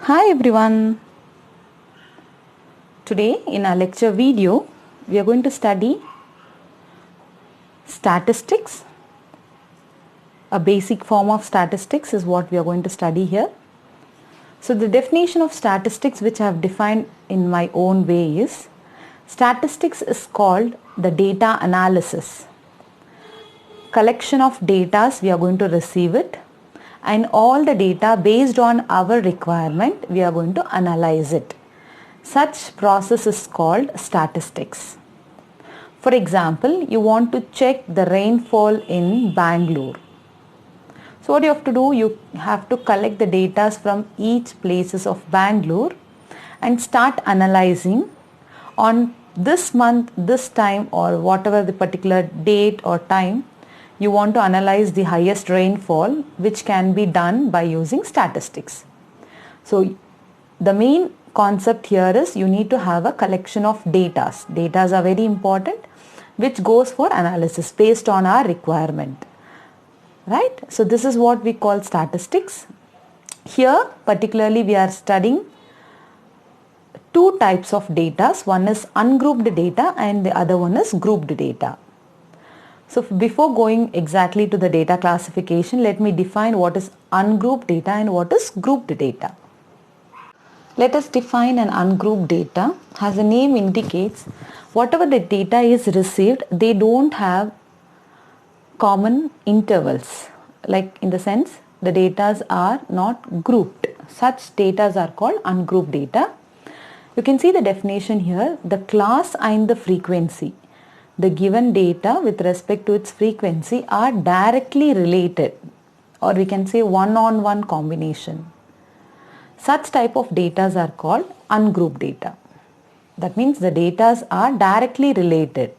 Hi everyone. Today in our lecture video we are going to study statistics. A basic form of statistics is what we are going to study here. So the definition of statistics which I have defined in my own way is statistics is called the data analysis. Collection of data, we are going to receive it, and all the data based on our requirement we are going to analyze it. Such process is called statistics. For example, you want to check the rainfall in Bangalore. So what you have to do, you have to collect the data from each places of Bangalore and start analyzing on this month, this time, or whatever the particular date or time you want to analyze the highest rainfall, which can be done by using statistics. So the main concept here is you need to have a collection of data. Data are very important, which goes for analysis based on our requirement. Right? So this is what we call statistics. Here particularly we are studying two types of data. One is ungrouped data and the other one is grouped data. So before going exactly to the data classification, let me define what is ungrouped data and what is grouped data. Let us define an ungrouped data. As the name indicates, whatever the data is received, they don't have common intervals. Like in the sense, the data are not grouped. Such data are called ungrouped data. You can see the definition here, the class and the frequency. The given data with respect to its frequency are directly related, or we can say one-on-one combination. Such type of data are called ungrouped data. That means the data are directly related.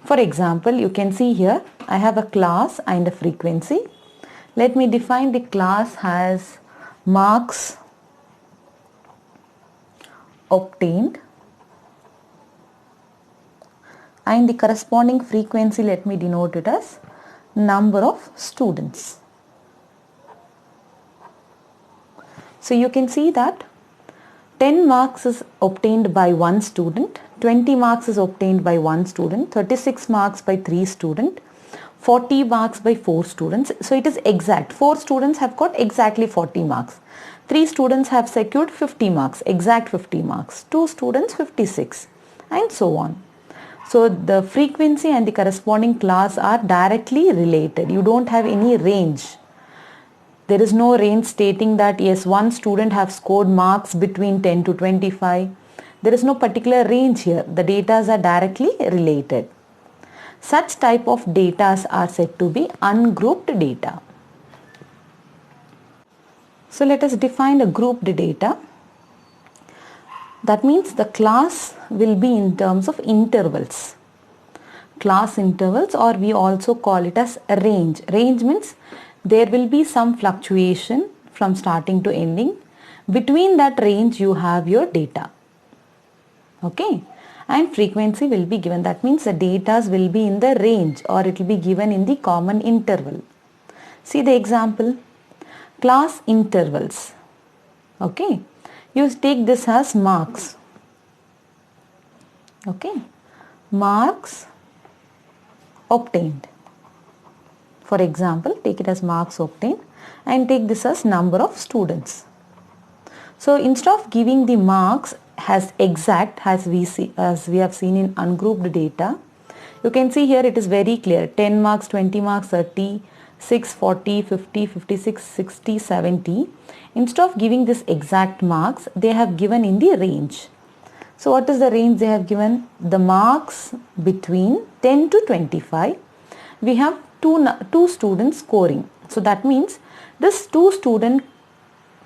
For example, you can see here I have a class and a frequency. Let me define the class as marks obtained, and the corresponding frequency, let me denote it as number of students. So you can see that 10 marks is obtained by one student, 20 marks is obtained by one student, 36 marks by 3 students, 40 marks by 4 students. So it is exact. 4 students have got exactly 40 marks. 3 students have secured 50 marks, exact 50 marks. 2 students 56, and so on. So the frequency and the corresponding class are directly related. You don't have any range. There is no range stating that yes, one student have scored marks between 10 to 25. There is no particular range here. The data are directly related. Such type of data are said to be ungrouped data. So let us define a grouped data. That means the class will be in terms of intervals. Class intervals, or we also call it as range. Range means there will be some fluctuation from starting to ending. Between that range you have your data. Okay. And frequency will be given. That means the data will be in the range, or it will be given in the common interval. See the example. Class intervals. Okay. You take this as marks. Okay. Marks obtained. For example, take it as marks obtained and take this as number of students. So instead of giving the marks as exact as we have seen in ungrouped data, you can see here it is very clear. 10 marks, 20 marks, 30, 6, 40, 50, 56, 60, 70. Instead of giving this exact marks, they have given in the range. So what is the range they have given? The marks between 10 to 25. We have two students scoring. So that means this 2 student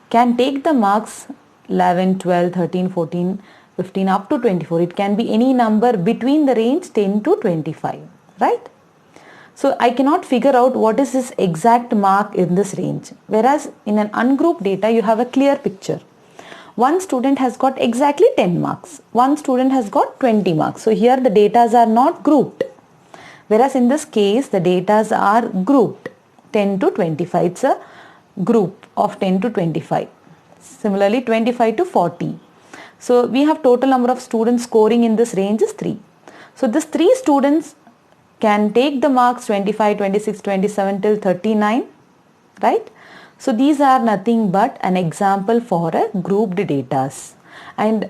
can take the marks 11, 12, 13, 14, 15 up to 24. It can be any number between the range 10 to 25. Right? So I cannot figure out what is this exact mark in this range. Whereas in an ungrouped data you have a clear picture. One student has got exactly 10 marks. One student has got 20 marks. So here the data are not grouped. Whereas in this case the data are grouped 10 to 25. It's a group of 10 to 25. Similarly 25 to 40. So we have total number of students scoring in this range is 3. So this 3 students can take the marks 25, 26, 27 till 39, right? So these are nothing but an example for a grouped datas. And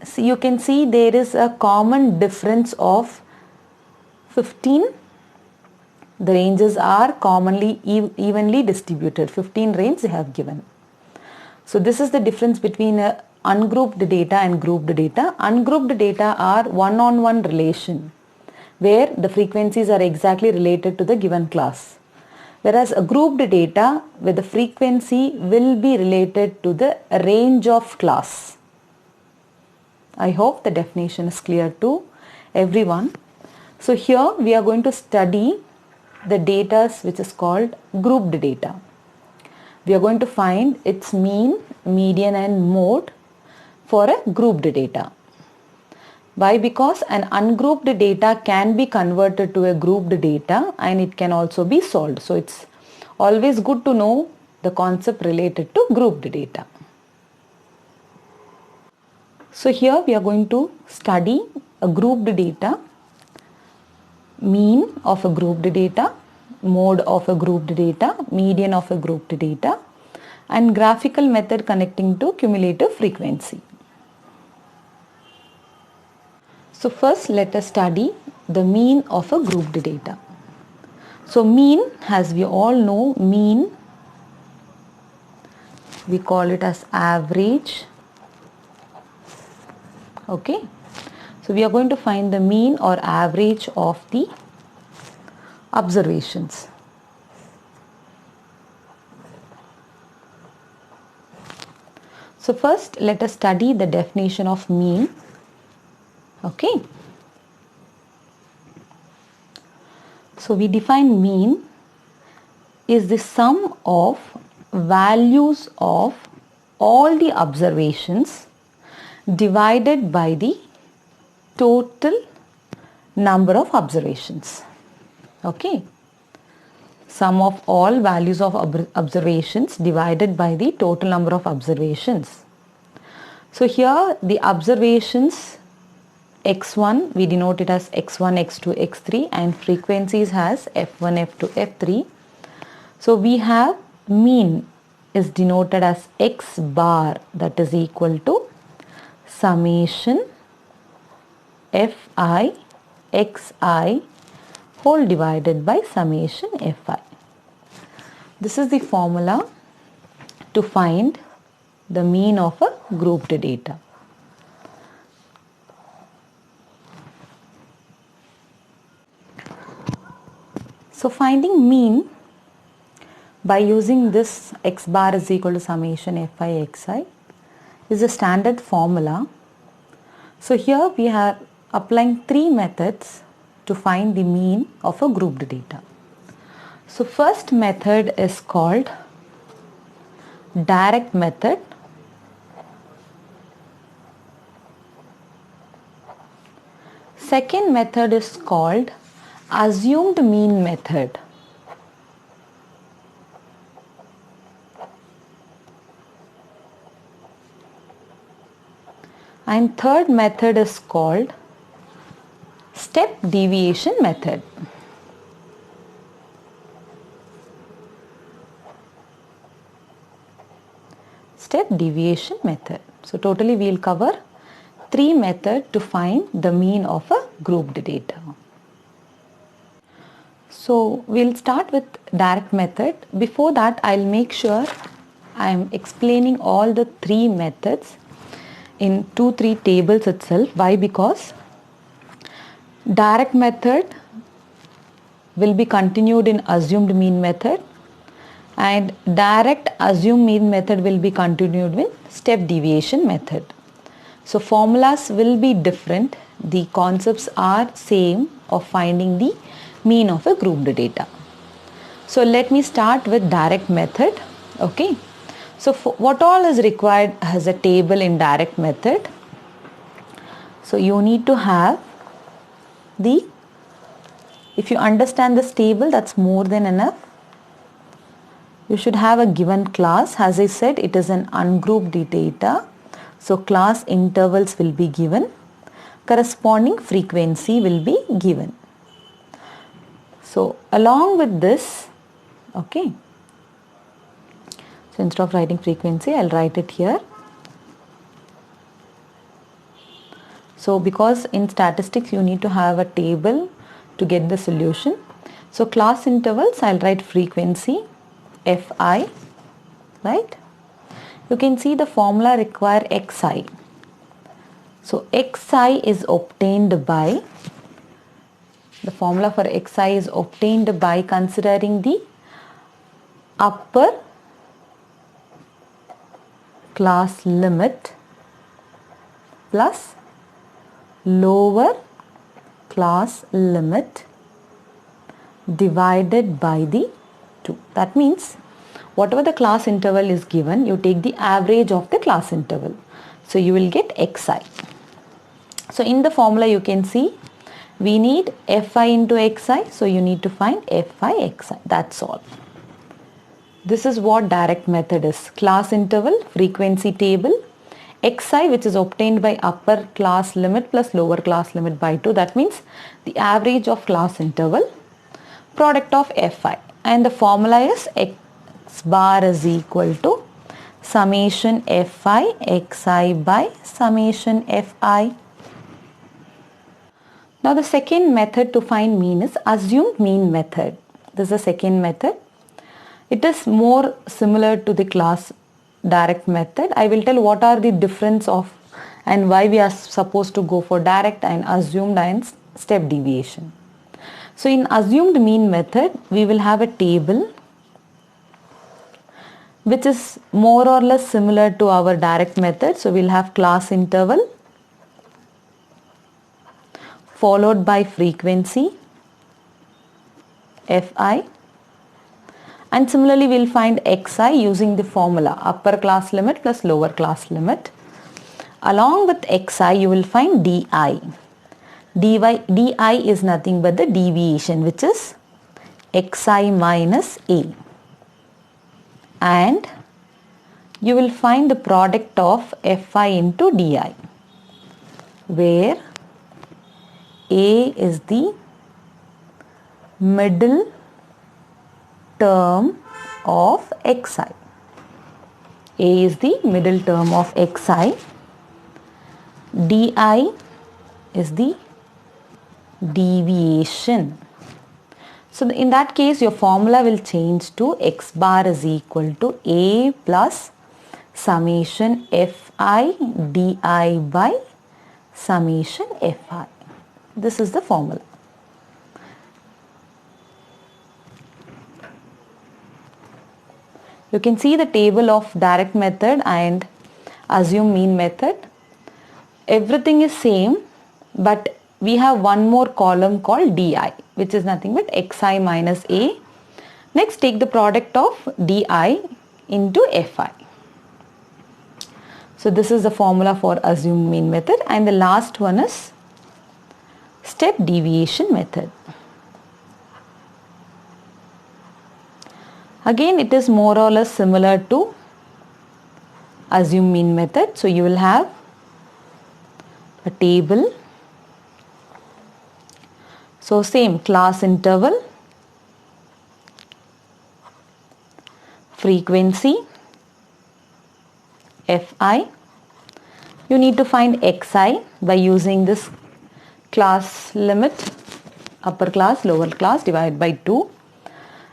so you can see there is a common difference of 15. The ranges are commonly evenly distributed. 15 ranges they have given. So this is the difference between a ungrouped data and grouped data. Ungrouped data are one-on-one relation where the frequencies are exactly related to the given class. Whereas a grouped data where the frequency will be related to the range of class. I hope the definition is clear to everyone. So here we are going to study the data which is called grouped data. We are going to find its mean, median and mode for a grouped data. Why? Because an ungrouped data can be converted to a grouped data and it can also be solved. So it's always good to know the concept related to grouped data. So here we are going to study a grouped data, mean of a grouped data, mode of a grouped data, median of a grouped data, and graphical method connecting to cumulative frequency. So first let us study the mean of a grouped data. So mean, as we all know, mean we call it as average. Okay. So we are going to find the mean or average of the observations. So first let us study the definition of mean. Okay. So we define mean is the sum of values of all the observations divided by the total number of observations. Okay. Sum of all values of observations divided by the total number of observations. So here the observations x1 we denote it as x1, x2, x3 and frequencies has f1, f2, f3. So we have mean is denoted as x bar, that is equal to summation fi xi whole divided by summation fi. This is the formula to find the mean of a grouped data. So finding mean by using this x bar is equal to summation fi xi is a standard formula. So here we are applying 3 methods to find the mean of a grouped data. So first method is called direct method. Second method is called assumed mean method. And third method is called step deviation method. Step deviation method. So totally we will cover 3 methods to find the mean of a grouped data. So we'll start with direct method. Before that I'll make sure I am explaining all the 3 methods in 2-3 tables itself. Why? Because direct method will be continued in assumed mean method and direct assumed mean method will be continued with step deviation method. So formulas will be different. The concepts are same of finding the mean of a grouped data. So let me start with direct method. Okay. So what all is required as a table in direct method? So you need to have if you understand this table, that's more than enough. You should have a given class. As I said, it is an ungrouped data. So class intervals will be given. Corresponding frequency will be given. So along with this, okay. So instead of writing frequency, I'll write it here. So because in statistics you need to have a table to get the solution. So class intervals, I'll write frequency Fi, right? You can see the formula require Xi. So Xi is obtained by, the formula for Xi is obtained by considering the upper class limit plus lower class limit divided by the 2. That means whatever the class interval is given, you take the average of the class interval. So you will get Xi. So in the formula you can see we need Fi into Xi. So you need to find Fi Xi. That's all. This is what direct method is. Class interval, frequency table, Xi which is obtained by upper class limit plus lower class limit by 2. That means the average of class interval, product of Fi. And the formula is X bar is equal to summation Fi Xi by summation Fi. Now the second method to find mean is assumed mean method. This is the second method. It is more similar to the class direct method. I will tell what are the difference of and why we are supposed to go for direct and assumed and step deviation. So in assumed mean method, we will have a table which is more or less similar to our direct method. So we'll have class interval followed by frequency Fi, and similarly we'll find Xi using the formula upper class limit plus lower class limit. Along with Xi you will find Di. Di is nothing but the deviation, which is Xi minus A, and you will find the product of Fi into Di, where A is the middle term of Xi. A is the middle term of Xi. Di is the deviation. So in that case your formula will change to X bar is equal to A plus summation Fi Di by summation Fi. This is the formula. You can see the table of direct method and assume mean method. Everything is same, but we have one more column called Di, which is nothing but Xi minus A. Next, take the product of Di into Fi. So this is the formula for assumed mean method, and the last one is step deviation method. Again, it is more or less similar to assumed mean method. So you will have a table. So same class interval, frequency Fi. You need to find Xi by using this class limit, upper class, lower class divided by 2.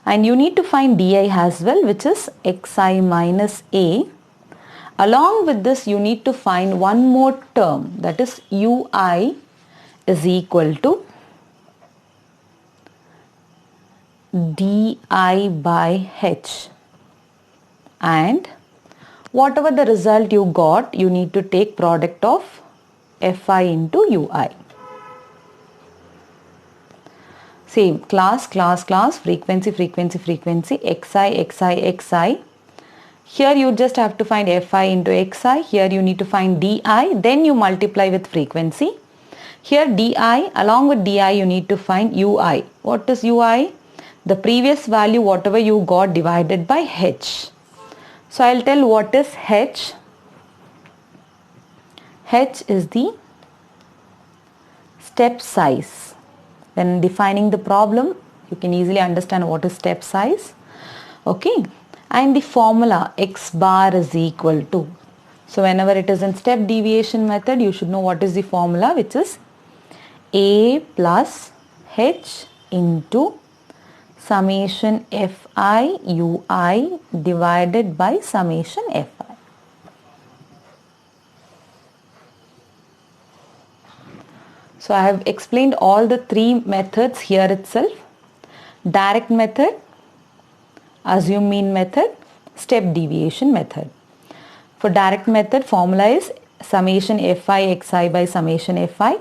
And you need to find Di as well, which is Xi minus A. Along with this, you need to find one more term, that is Ui is equal to Di by H. And whatever the result you got, you need to take product of Fi into Ui. Same class, frequency, Xi. Here you just have to find Fi into Xi. Here you need to find Di. Then you multiply with frequency. Here Di, along with Di you need to find Ui. What is Ui? the previous value whatever you got divided by h. So I'll tell what is h. H is the step size. When defining the problem, you can easily understand what is step size. Okay, and the formula x bar is equal to. So whenever it is in step deviation method, you should know what is the formula, which is a plus h into summation fi ui divided by summation fi. So I have explained all the three methods here itself. Direct method, assume mean method, step deviation method. For direct method, formula is summation fi xi by summation fi.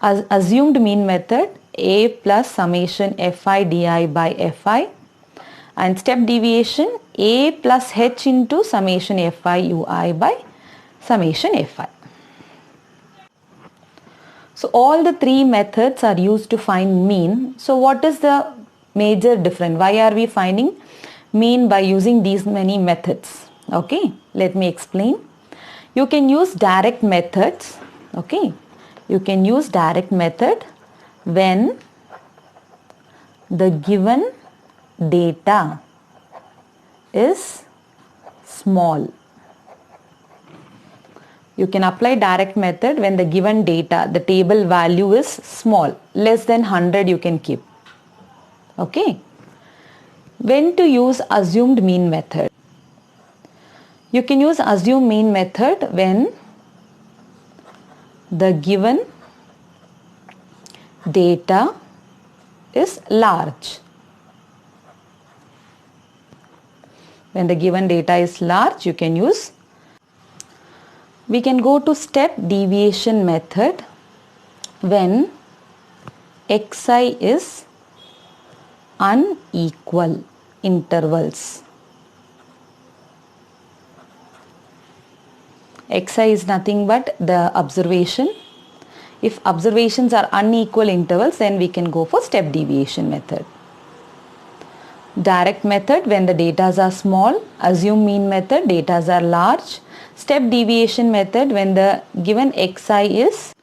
As assumed mean method, a plus summation fi di by fi. And step deviation, a plus h into summation fi ui by summation fi. So all the three methods are used to find mean. So what is the major difference? Why are we finding mean by using these many methods? Okay, let me explain. You can use direct methods. Okay, you can use direct method when the given data is small. You can apply direct method when the given data, the table value is small, less than 100 you can keep. Okay. When to use assumed mean method? You can use assumed mean method when the given data is large. When the given data is large, you can use. We can go to step deviation method when xi is unequal intervals. Xi is nothing but the observation. If observations are unequal intervals, then we can go for step deviation method. Direct method when the data are small. Assume mean method, data are large. Step deviation method when the given xi is.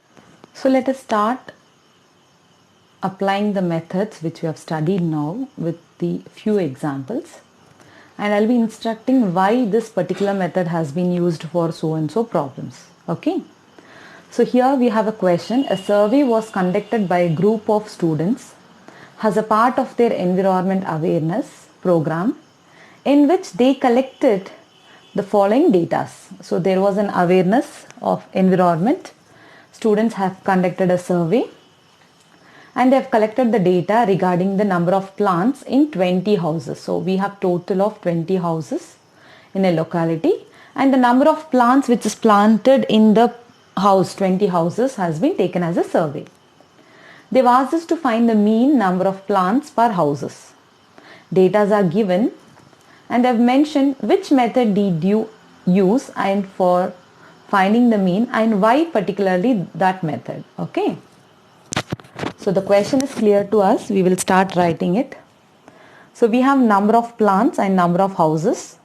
So let us start applying the methods which we have studied now with the few examples, and I'll be instructing why this particular method has been used for so and so problems. Okay. So here we have a question. A survey was conducted by a group of students as a part of their environment awareness program, in which they collected the following data. So there was an awareness of environment. Students have conducted a survey and they have collected the data regarding the number of plants in 20 houses. So we have total of 20 houses in a locality, and the number of plants which is planted in the house, 20 houses, has been taken as a survey. They've asked us to find the mean number of plants per houses. Datas are given and I've mentioned which method did you use and for finding the mean and why particularly that method. Okay. So the question is clear to us. We will start writing it. So we have number of plants and number of houses.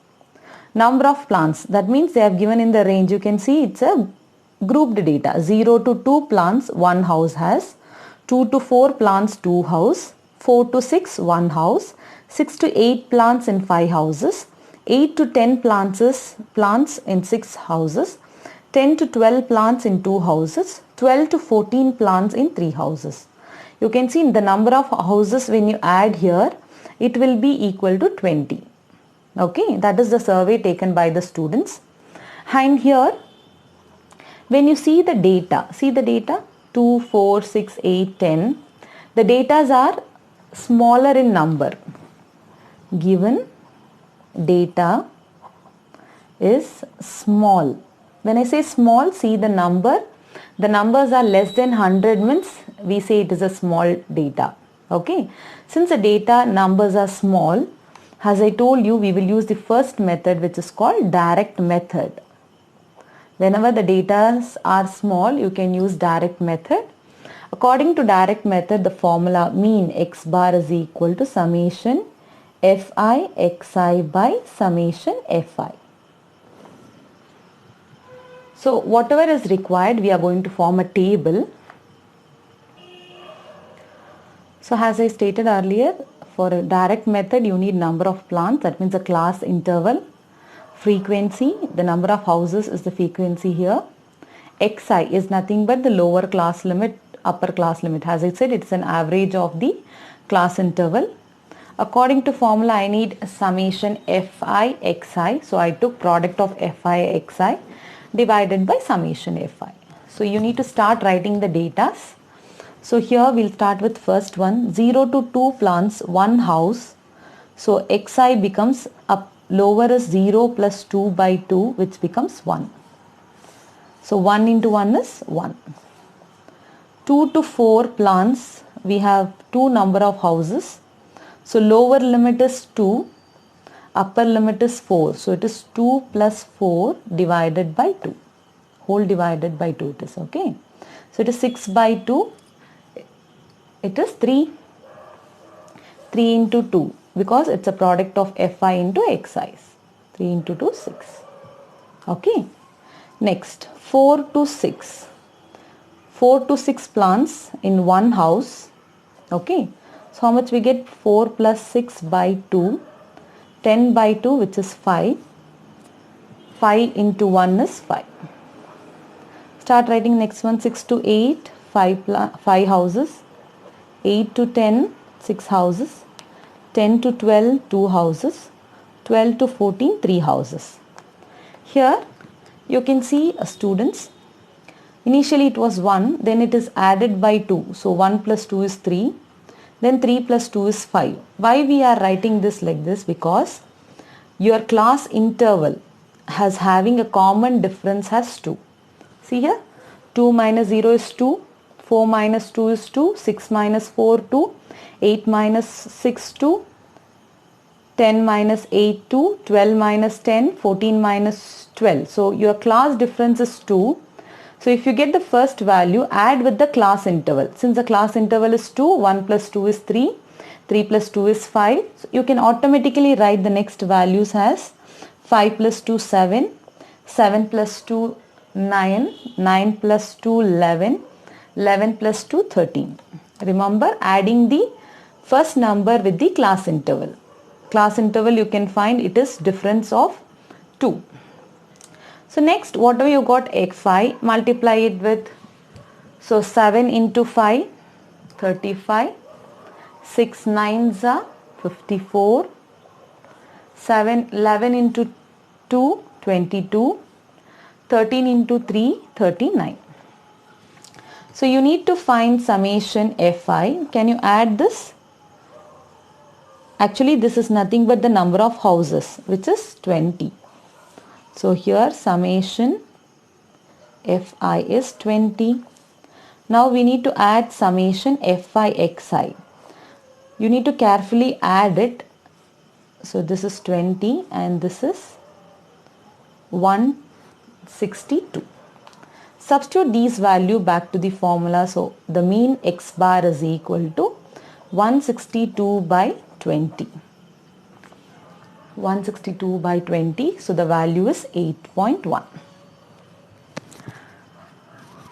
Number of plants, that means they have given in the range. You can see it's a grouped data. 0 to 2 plants, 1 house has. 2 to 4 plants, 2 house. 4 to 6, 1 house. 6 to 8 plants in 5 houses. 8 to 10 plants in 6 houses. 10 to 12 plants in 2 houses. 12 to 14 plants in 3 houses. You can see the number of houses when you add here, it will be equal to 20. Okay, that is the survey taken by the students. And here, when you see the data, 2, 4, 6, 8, 10. The datas are smaller in number. Given data is small. When I say small, see the number. The numbers are less than 100 means we say it is a small data. Okay. Since the data numbers are small, as I told you, we will use the first method, which is called direct method. Whenever the data are small, you can use direct method. According to direct method, the formula mean x bar is equal to summation fi xi by summation fi. So whatever is required, we are going to form a table. So as I stated earlier, for a direct method you need number of plants, that means a class interval, frequency, the number of houses is the frequency here, xi is nothing but the lower class limit, upper class limit. As I said, it's an average of the class interval. According to formula, I need summation fi xi, so I took product of fi xi divided by summation fi. So you need to start writing the datas. So here we'll start with first one, 0 to 2 plants, 1 house. So xi becomes up, lower is 0 plus 2 by 2, which becomes 1. So 1 into 1 is 1. 2 to 4 plants, we have 2 number of houses. So lower limit is 2, upper limit is 4. So it is 2 plus 4 divided by 2. Whole divided by 2 it is, okay. So it is 6 by 2. It is 3 into 2 because it's a product of fi into xi. 3 into 2, 6. Okay. Next, 4 to 6. 4 to 6 plants in one house. Okay. So how much we get? 4 plus 6 by 2. 10 by 2, which is 5. 5 into 1 is 5. Start writing next one. 6 to 8, 5 houses. 8 to 10, 6 houses. 10 to 12, 2 houses. 12 to 14, 3 houses. Here you can see students, initially it was 1, then it is added by 2. So 1 plus 2 is 3. Then 3 plus 2 is 5. Why we are writing this like this? Because your class interval has having a common difference as 2. See here, 2 minus 0 is 2. 4 minus 2 is 2, 6 minus 4 2, 8 minus 6 2, 10 minus 8 2, 12 minus 10, 14 minus 12. So your class difference is 2. So if you get the first value, add with the class interval. Since the class interval is 2, 1 plus 2 is 3, 3 plus 2 is 5. So you can automatically write the next values as 5 plus 2, 7, 7 plus 2, 9, 9 plus 2, 11, 11 plus 2, 13. Remember, adding the first number with the class interval. Class interval you can find it is difference of 2. So next, whatever you got fi, multiply it with, so 7 into 5, 35, 6 9s are 54, 11 into 2, 22, 13 into 3, 39. So you need to find summation fi. Can you add this? Actually this is nothing but the number of houses, which is 20. So here summation fi is 20. Now we need to add summation fi xi. You need to carefully add it. So this is 20 and this is 162. Substitute these value back to the formula. So the mean x bar is equal to 162 by 20. 162 by 20. So the value is 8.1.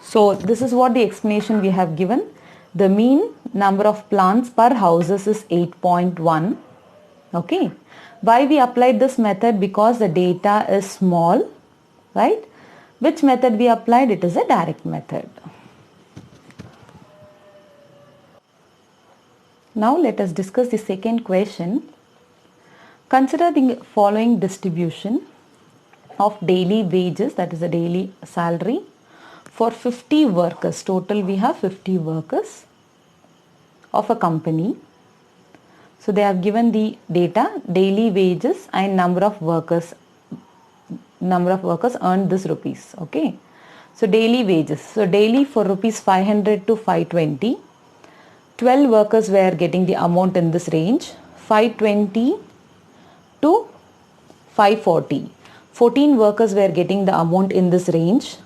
So this is what the explanation we have given. The mean number of plants per houses is 8.1. Okay. Why we applied this method? Because the data is small, right? Which method we applied? It is a direct method. Now let us discuss the second question. Consider the following distribution of daily wages, that is the daily salary, for 50 workers. Total we have 50 workers of a company. So they have given the data, daily wages and number of workers earned this rupees. Okay. So daily wages. So daily for rupees 500 to 520. 12 workers were getting the amount in this range. 520 to 540. 14 workers were getting the amount in this range.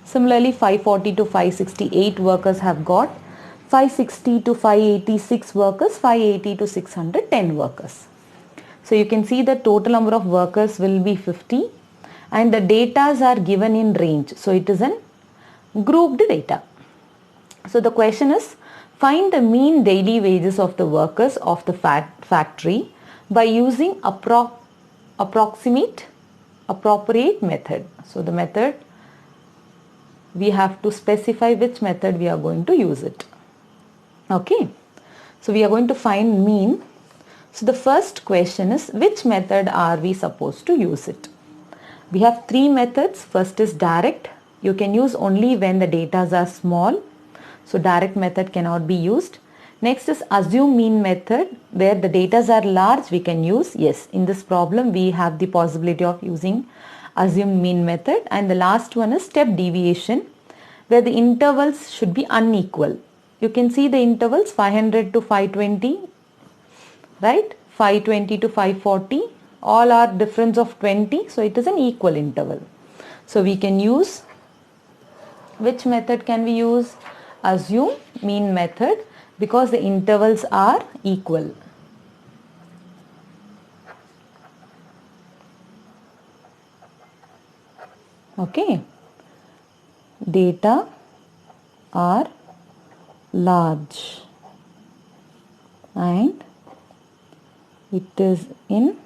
Similarly 540 to 568 workers have got 560 to 586 workers, 580 to 600, 10 workers. So you can see the total number of workers will be 50 and the datas are given in range. So it is an grouped data. So the question is, find the mean daily wages of the workers of the factory by using appropriate method. So the method, we have to specify which method we are going to use it. Okay. So we are going to find mean. So the first question is, which method are we supposed to use it? We have three methods. First is direct. You can use only when the datas are small. So direct method cannot be used. Next is assume mean method, where the datas are large we can use. Yes, in this problem we have the possibility of using assume mean method. And the last one is step deviation, where the intervals should be unequal. You can see the intervals 500 to 520, right? 520 to 540, all are difference of 20, so it is an equal interval. So we can use, which method can we use? Assume mean method, because the intervals are equal. Okay. Data are large and it is in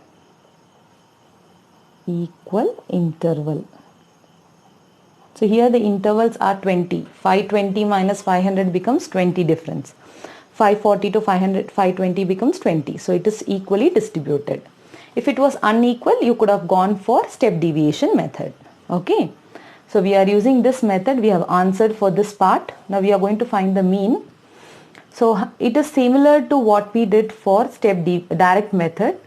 equal interval. So here the intervals are 20. 520 minus 500 becomes 20 difference. 540 to 520 becomes 20. So it is equally distributed. If it was unequal, you could have gone for step deviation method. Okay. So we are using this method. We have answered for this part. Now we are going to find the mean. So it is similar to what we did for direct method.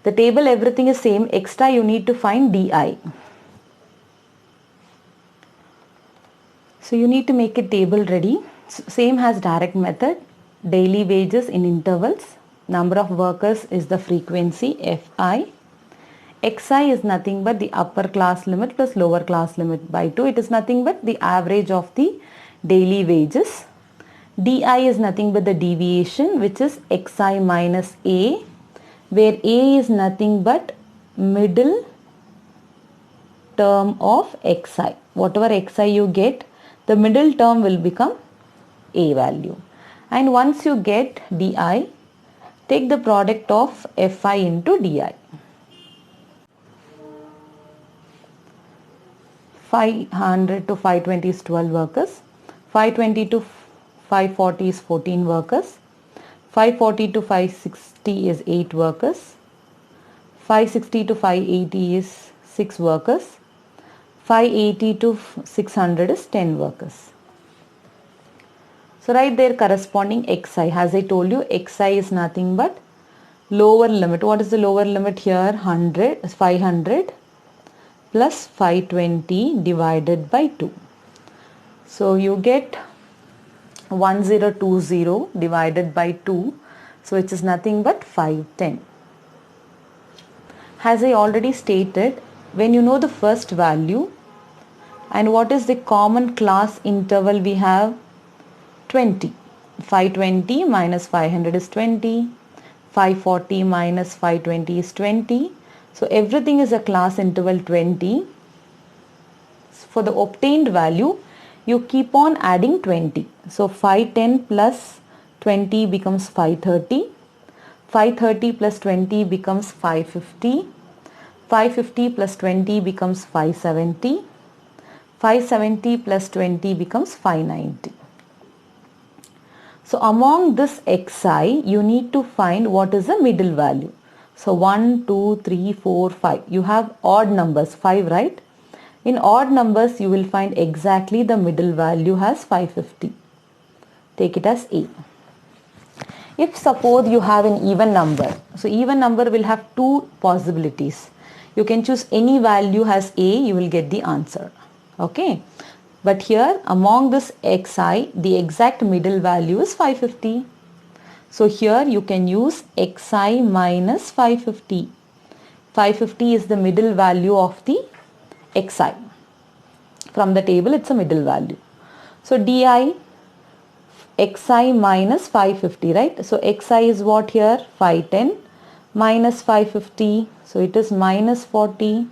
The table, everything is same. Extra you need to find DI. So you need to make a table ready. Same as direct method. Daily wages in intervals. Number of workers is the frequency Fi. Xi is nothing but the upper class limit plus lower class limit by 2. It is nothing but the average of the daily wages. Di is nothing but the deviation, which is Xi minus A, where A is nothing but middle term of Xi. Whatever Xi you get, the middle term will become A value. And once you get Di, take the product of Fi into Di. 500 to 520 is 12 workers. 520 to 540 is 14 workers. 540 to 560 is 8 workers. 560 to 580 is 6 workers. 580 to 600 is 10 workers. So write their corresponding Xi. As I told you, Xi is nothing but lower limit. What is the lower limit here? 500 plus 520 divided by 2. So you get 1020 divided by 2. So it is nothing but 510. As I already stated, when you know the first value, and what is the common class interval we have? 20. 520 minus 500 is 20. 540 minus 520 is 20. So everything is a class interval 20. For the obtained value, you keep on adding 20. So 510 plus 20 becomes 530. 530 plus 20 becomes 550. 550 plus 20 becomes 570. 570 plus 20 becomes 590. So among this Xi, you need to find what is the middle value. So 1, 2, 3, 4, 5. You have odd numbers, 5, right? In odd numbers, you will find exactly the middle value as 550. Take it as A. If suppose you have an even number, so even number will have two possibilities. You can choose any value as A, you will get the answer. Okay. But here among this Xi, the exact middle value is 550. So here you can use Xi minus 550. 550 is the middle value of the Xi. From the table it's a middle value. So Di, xi minus 550, right? So xi is what here? 510 minus 550. So it is minus 40,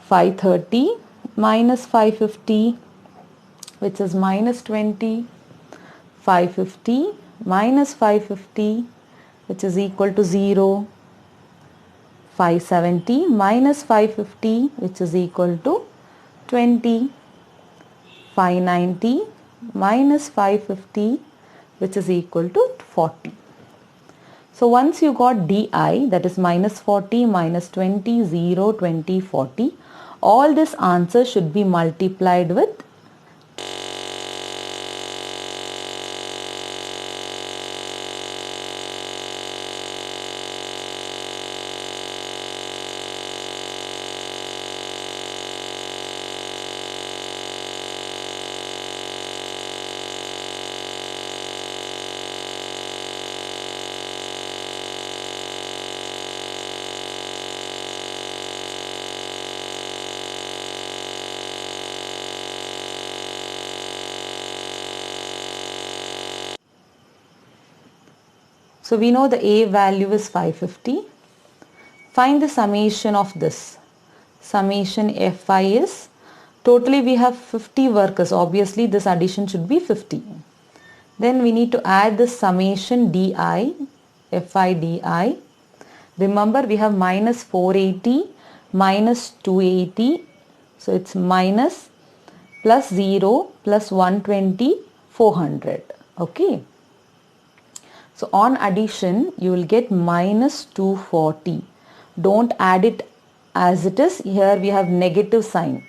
530 minus 550, which is minus 20, 550 minus 550, which is equal to 0, 570 minus 550, which is equal to 20, 590 minus 550, which is equal to 40. So once you got di, that is minus 40, minus 20, 0, 20, 40, all this answer should be multiplied with So we know the A value is 550. Find the summation of this. Summation Fi is, totally we have 50 workers. Obviously this addition should be 50. Then we need to add the summation Di, Fi Di. Remember we have minus 480 minus 280. So it's minus plus 0 plus 120, 400. Okay. So on addition you will get minus 240. Don't add it as it is. Here we have negative sign.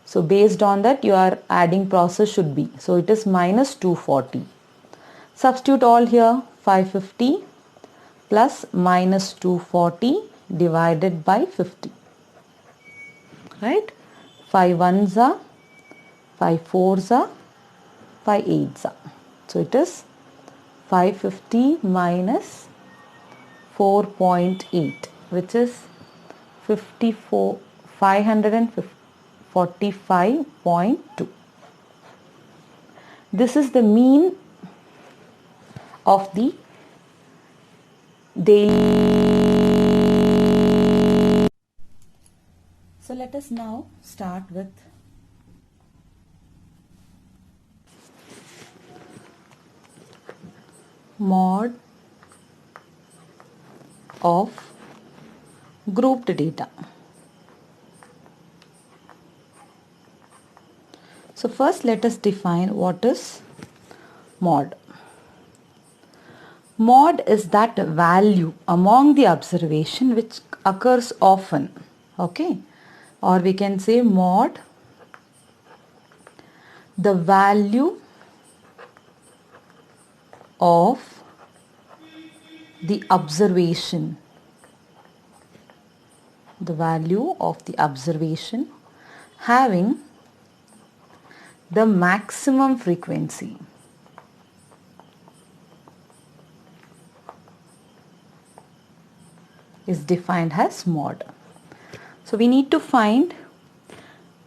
So based on that your adding process should be. So it is minus 240. Substitute all here. 550 plus minus 240 divided by 50. Right? 5 ones are, 5 fours are, 5 eights are. So it is 550 minus 4.8, which is 545.2. This is the mean of the daily. So let us now start with mod of grouped data. So first let us define what is mod. Mod is that value among the observation which occurs often. Okay, or we can say mod the value of the observation, the value of the observation having the maximum frequency. Is defined as mod. So we need to find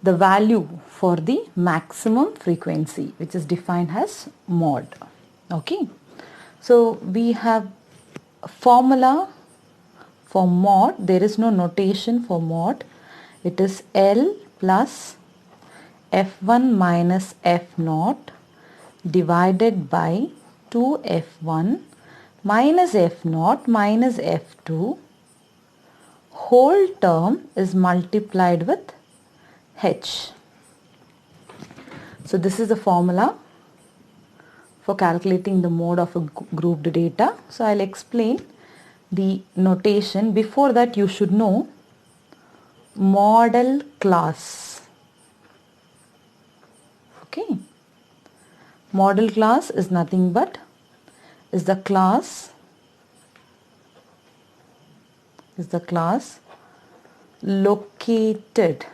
the value for the maximum frequency, which is defined as mod. Okay, so we have a formula for mod. There is no notation for mod. It is L plus F1 minus F0 divided by 2F1 minus F0 minus F2 whole term is multiplied with H. So this is the formula for calculating the mode of a grouped data. So I'll explain the notation. Before that you should know model class. Okay. Model class is nothing but is the class located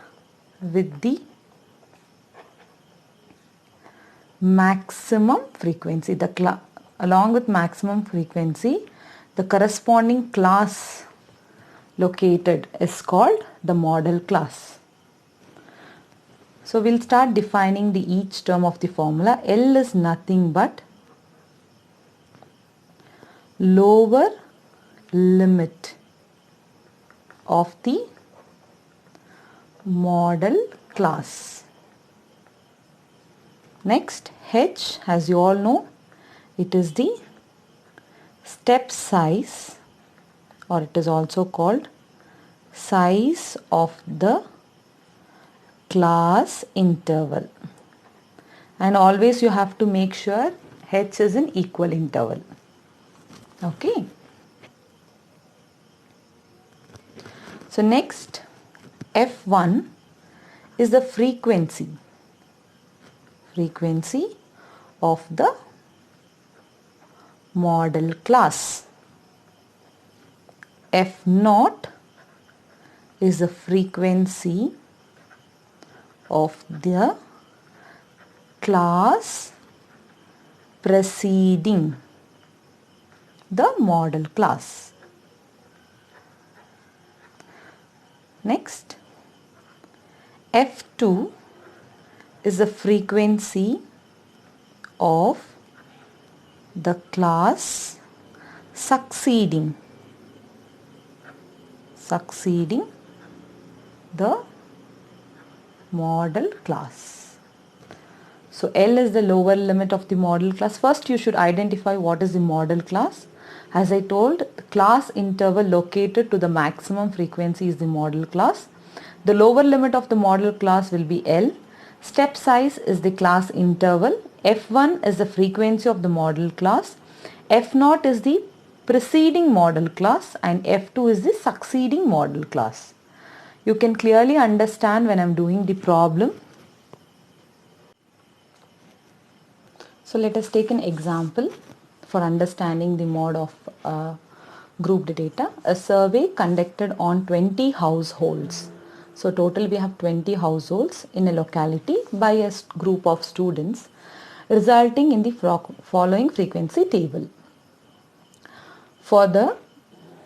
with the maximum frequency. Along with maximum frequency, the corresponding class located is called the model class. So we'll start defining each term of the formula. L is nothing but lower limit of the model class. Next, H, as you all know, it is the step size, or it is also called size of the class interval, and always you have to make sure H is an equal interval. Okay. So next, F1 is the frequency of the model class. F0 is the frequency of the class preceding the model class. Next, F2 is the frequency of the class succeeding the model class. So L is the lower limit of the model class. First you should identify what is the model class. As I told, the class interval located to the maximum frequency is the model class. The lower limit of the model class will be L. Step size is the class interval. F1 is the frequency of the model class. F0 is the preceding model class, and F2 is the succeeding model class. You can clearly understand when I am doing the problem. So let us take an example for understanding the mode of grouped data. A survey conducted on 20 households. So total we have 20 households in a locality by a group of students, resulting in the following frequency table. For the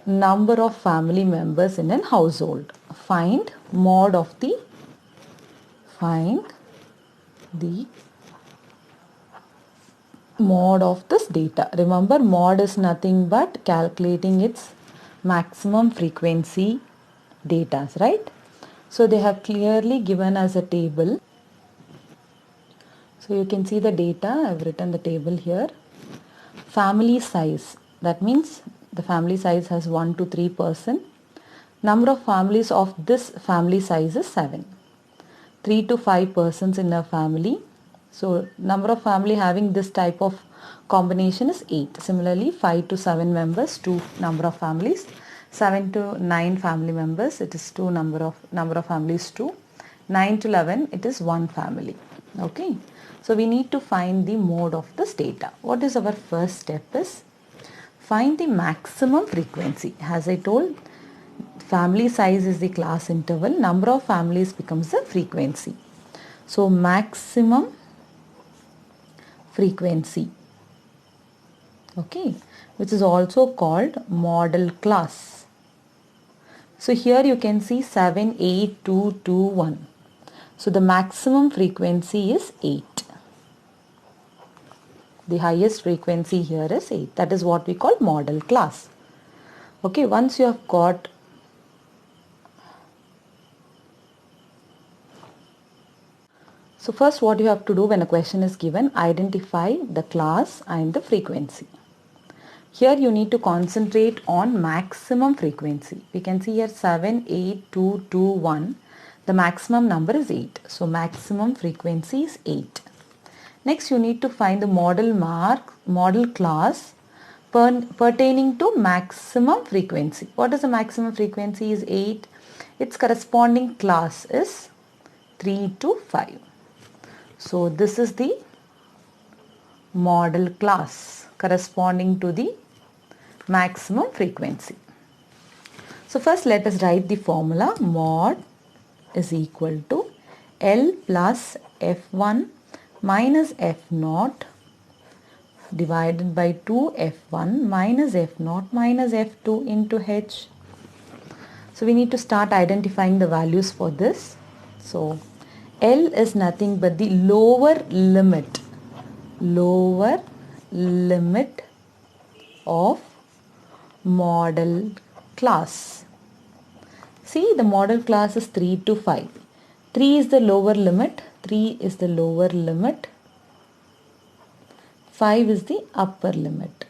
number of family members in a household, find the mode of this data. Remember, mode is nothing but calculating its maximum frequency data, right? So they have clearly given us a table. So you can see the data. I have written the table here. Family size, that means the family size has 1 to 3 person. Number of families of this family size is 7. 3 to 5 persons in a family. So number of family having this type of combination is 8. Similarly, 5 to 7 members, 2 number of families. 7 to 9 family members, it is 2 number of families 2. 9 to 11, it is 1 family. Okay. So we need to find the mode of this data. What is our first step is find the maximum frequency. As I told, family size is the class interval, number of families becomes the frequency. So maximum frequency, okay, which is also called model class. So here you can see 7, 8, 2, 2, 1. So the maximum frequency is 8. The highest frequency here is 8. That is what we call model class. Okay, once you have got so first what you have to do when a question is given, identify the class and the frequency. Here you need to concentrate on maximum frequency. We can see here 7, 8, 2, 2, 1. The maximum number is 8. So maximum frequency is 8. Next you need to find the model class pertaining to maximum frequency. What is the maximum frequency is 8. Its corresponding class is 3 to 5. So this is the model class corresponding to the maximum frequency. So first let us write the formula. Mod is equal to L plus F1 minus F0 divided by 2 F1 minus F0 minus F2 into H. So we need to start identifying the values for this. So L is nothing but the lower limit of model class. See, the model class is 3 to 5. 3 is the lower limit. 3 is the lower limit. 5 is the upper limit.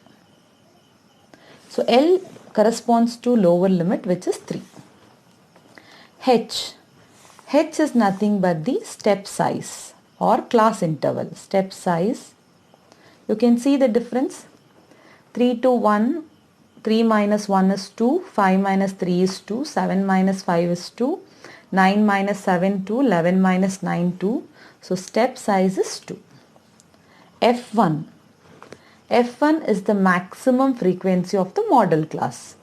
So L corresponds to lower limit, which is 3. H. H is nothing but the step size or class interval. Step size. You can see the difference. 3 to 1. 3 minus 1 is 2. 5 minus 3 is 2. 7 minus 5 is 2. 9 minus 7 2. 11 minus 9 2. So step size is 2. F1. F1 is the maximum frequency of the model class.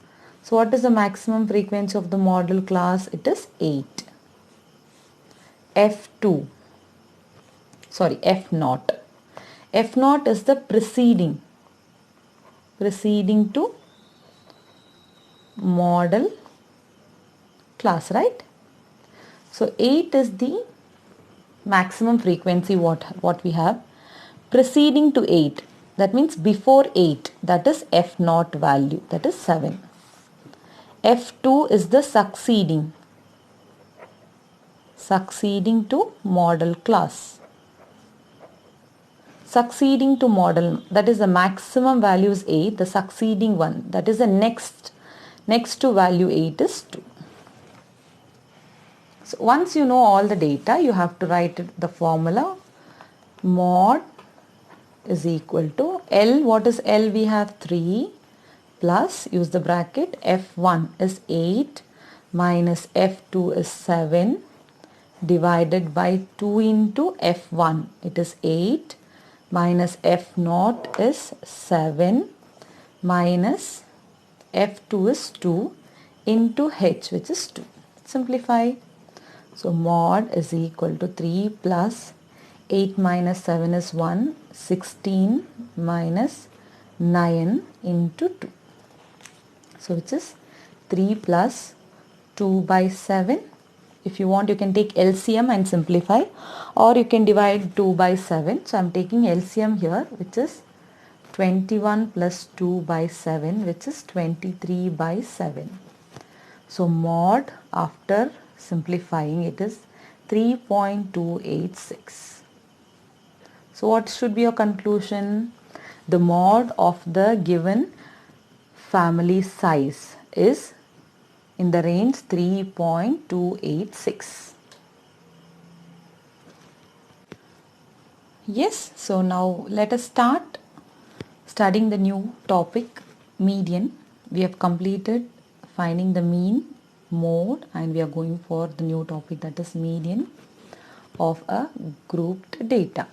So what is the maximum frequency of the model class? It is 8. F2. Sorry, F0. F0 is the preceding to model class, right? So 8 is the maximum frequency what we have. Preceding to 8. That means before 8, that is F0 value, that is 7. F2 is the succeeding to model class. Succeeding to model, that is the maximum value is 8, the succeeding one, that is the next to value 8 is 2. So once you know all the data, you have to write the formula. Mod is equal to L. What is L? We have 3 plus, use the bracket, F1 is 8 minus F2 is 7 divided by 2 into F1. It is 8 minus F0 is 7 minus F2 is 2 into H, which is 2. Simplify. So mod is equal to 3 plus 8 minus 7 is 1. 16 minus 9 into 2. So which is 3 plus 2 by 7. If you want, you can take LCM and simplify, or you can divide 2 by 7. So I am taking LCM here, which is 21 plus 2 by 7, which is 23 by 7. So mod, after simplifying, it is 3.286. So what should be your conclusion? The mod of the given family size is in the range 3.286. Yes, so now let us start studying the new topic, median. We have completed finding the mean, mode, and we are going for the new topic, that is median of a grouped data.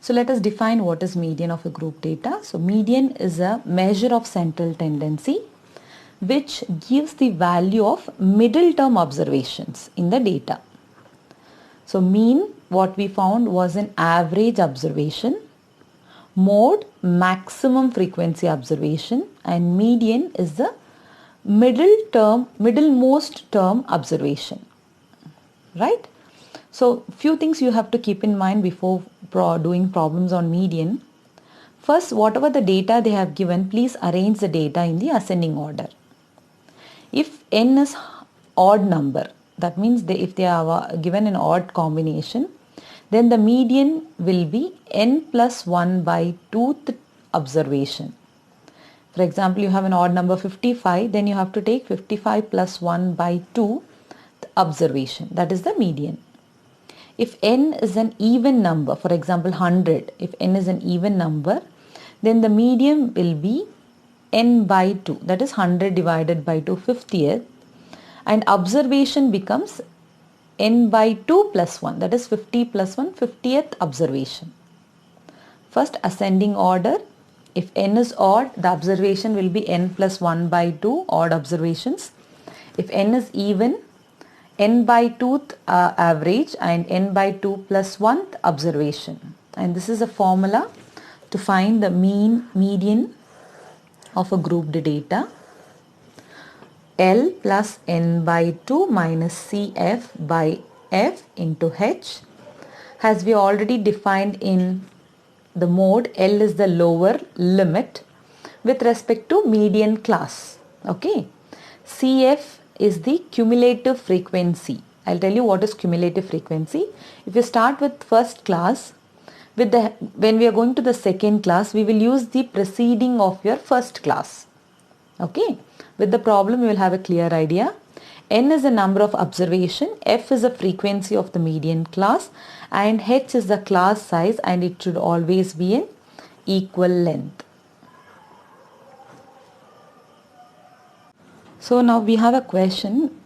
So let us define what is median of a group data. So median is a measure of central tendency which gives the value of middle term observations in the data. So mean, what we found was an average observation, mode maximum frequency observation, and median is the middlemost term observation, right? So few things you have to keep in mind before doing problems on median. First, whatever the data they have given, please arrange the data in the ascending order. If n is odd number, that means if they are given an odd combination, then the median will be n plus 1 by 2th observation. For example, you have an odd number 55, then you have to take 55 plus 1 by 2 observation. That is the median. If n is an even number, for example 100, if n is an even number, then the median will be n by 2, that is 100 divided by 2, 50th, and observation becomes n by 2 plus 1, that is 50 plus 1, 50th observation. First, ascending order, if n is odd, the observation will be n plus 1 by 2, odd observations. If n is even, n by 2th average, and n by 2 plus 1th observation. And this is a formula to find the median of a grouped data. L plus n by 2 minus CF by F into H. As we already defined in the mode, L is the lower limit, with respect to median class. Okay, CF is the cumulative frequency. I'll tell you what is cumulative frequency. If you start with first class, when we are going to the second class, we will use the preceding of your first class. Okay, with the problem you will have a clear idea. N is the number of observation, F is the frequency of the median class, and H is the class size, and it should always be in equal length. So now we have a question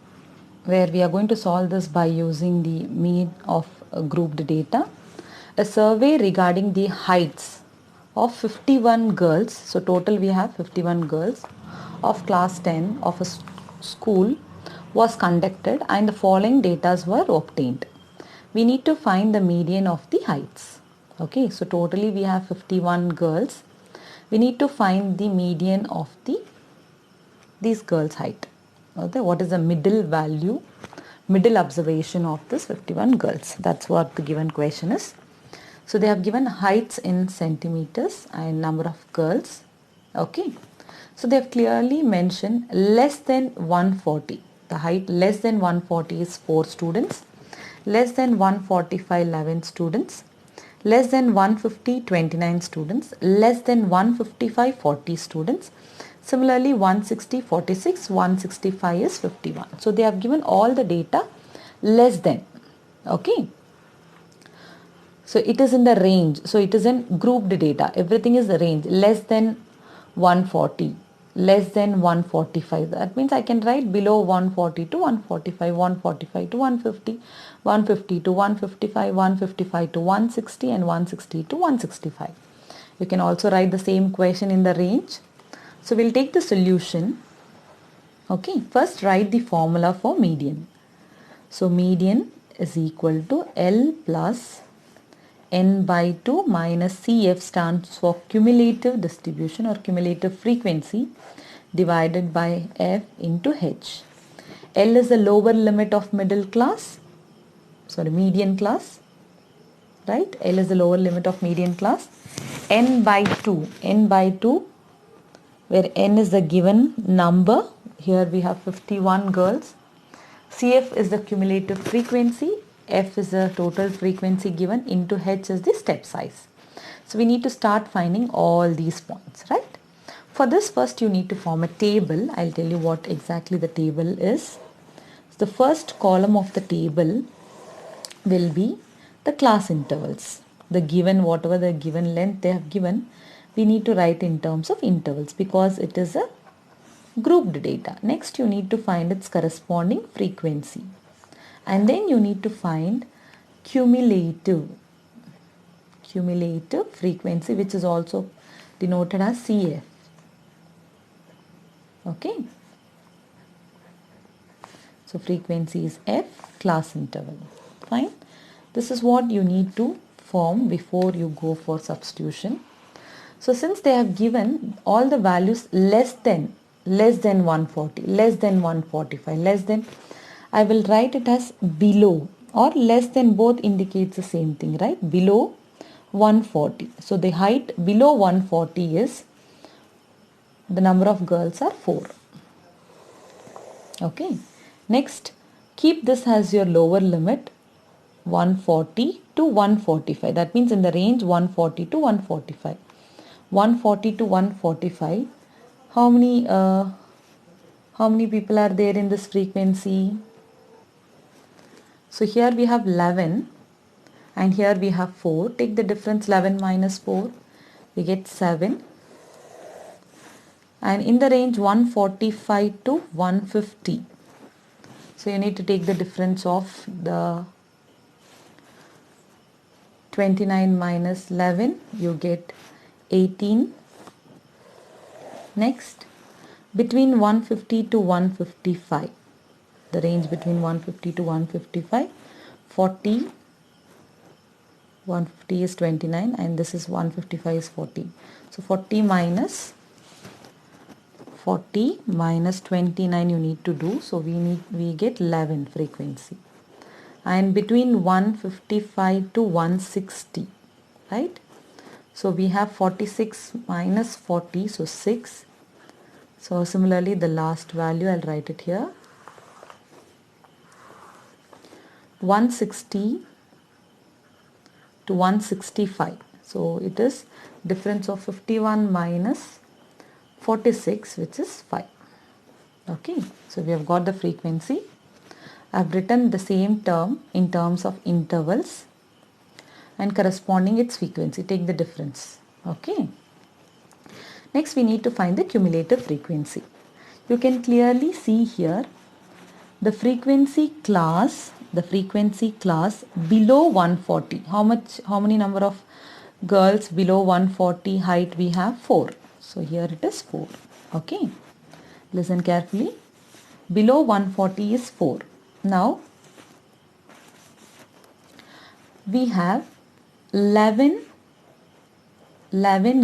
where we are going to solve this by using the mean of grouped data. A survey regarding the heights of 51 girls, so total we have 51 girls of class 10 of a school was conducted, and the following data were obtained. We need to find the median of the heights. Okay, so totally we have 51 girls. We need to find the median of these girls' height. Okay, what is the middle value, middle observation of this 51 girls? That's what the given question is. So they have given heights in centimeters and number of girls. Okay, so they have clearly mentioned less than 140. The height less than 140 is 4 students, less than 145 11 students, less than 150 29 students, less than 155 40 students. Similarly 160 46, 165 is 51. So they have given all the data less than. Okay, so it is in the range, so it is in grouped data, everything is the range, less than 140, less than 145. That means I can write below 140 to 145, 145 to 150, 150 to 155, 155 to 160, and 160 to 165. You can also write the same question in the range. So we'll take the solution. Okay, first write the formula for median. So median is equal to L plus N by 2 minus CF stands for cumulative distribution or cumulative frequency divided by F into H. L is the lower limit of median class, right? L is the lower limit of median class. N by 2, where N is the given number. Here we have 51 girls. CF is the cumulative frequency. F is the total frequency given, into H is the step size. So we need to start finding all these points, right? For this, first you need to form a table. I'll tell you what exactly the table is. The first column of the table will be the class intervals. The given, whatever the given length they have given, we need to write in terms of intervals because it is a grouped data. Next you need to find its corresponding frequency. And then you need to find cumulative frequency, which is also denoted as CF. Okay, so frequency is F, class interval. Fine, this is what you need to form before you go for substitution. So since they have given all the values less than 140, less than 145, less than, I will write it as below, or less than, both indicates the same thing, right? Below 140. So the height below 140 is, the number of girls are 4. Okay. Next, keep this as your lower limit, 140 to 145. That means in the range 140 to 145. 140 to 145. How many people are there in this frequency? So here we have 11 and here we have 4. Take the difference, 11 minus 4, we get 7. And in the range 145 to 150. So you need to take the difference of the 29 minus 11, you get 18. Next, between 150 to 155. The range between 150 to 155, 40, 150 is 29 and this is 155 is 40. So 40 minus 29 you need to do. So we get 11 frequency. And between 155 to 160, right? So we have 46 minus 40, so 6. So similarly the last value I'll write it here. 160 to 165. So it is difference of 51 minus 46, which is 5. Okay, so we have got the frequency. I have written the same term in terms of intervals and corresponding its frequency. Take the difference. Okay. Next we need to find the cumulative frequency. You can clearly see here the frequency class below 140. How many number of girls below 140 height we have? 4. So here it is 4. Okay. Listen carefully. Below 140 is 4. Now we have 11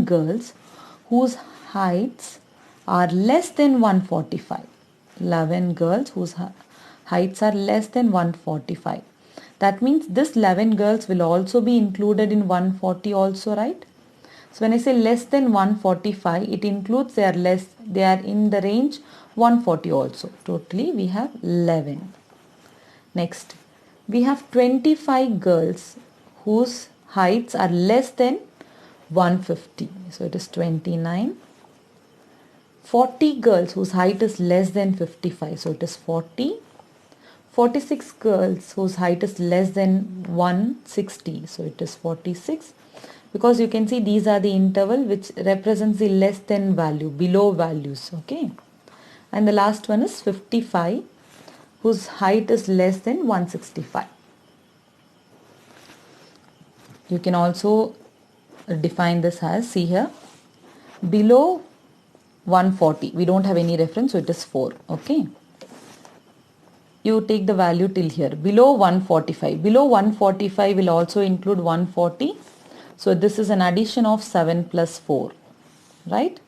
girls whose heights are less than 145. 11 girls whose heights are less than 145. That means this 11 girls will also be included in 140 also, right? So when I say less than 145, it includes they are in the range 140 also. Totally we have 11. Next, we have 25 girls whose heights are less than 150. So it is 29. 40 girls whose height is less than 55. So it is 40. 46 girls whose height is less than 160. So it is 46. Because you can see these are the interval which represents the less than value, below values. Okay. And the last one is 55 whose height is less than 165. You can also define this as, see here, below 140 we don't have any reference, so it is 4. Okay, you take the value till here. Below 145 will also include 140, so this is an addition of 7 plus 4, right?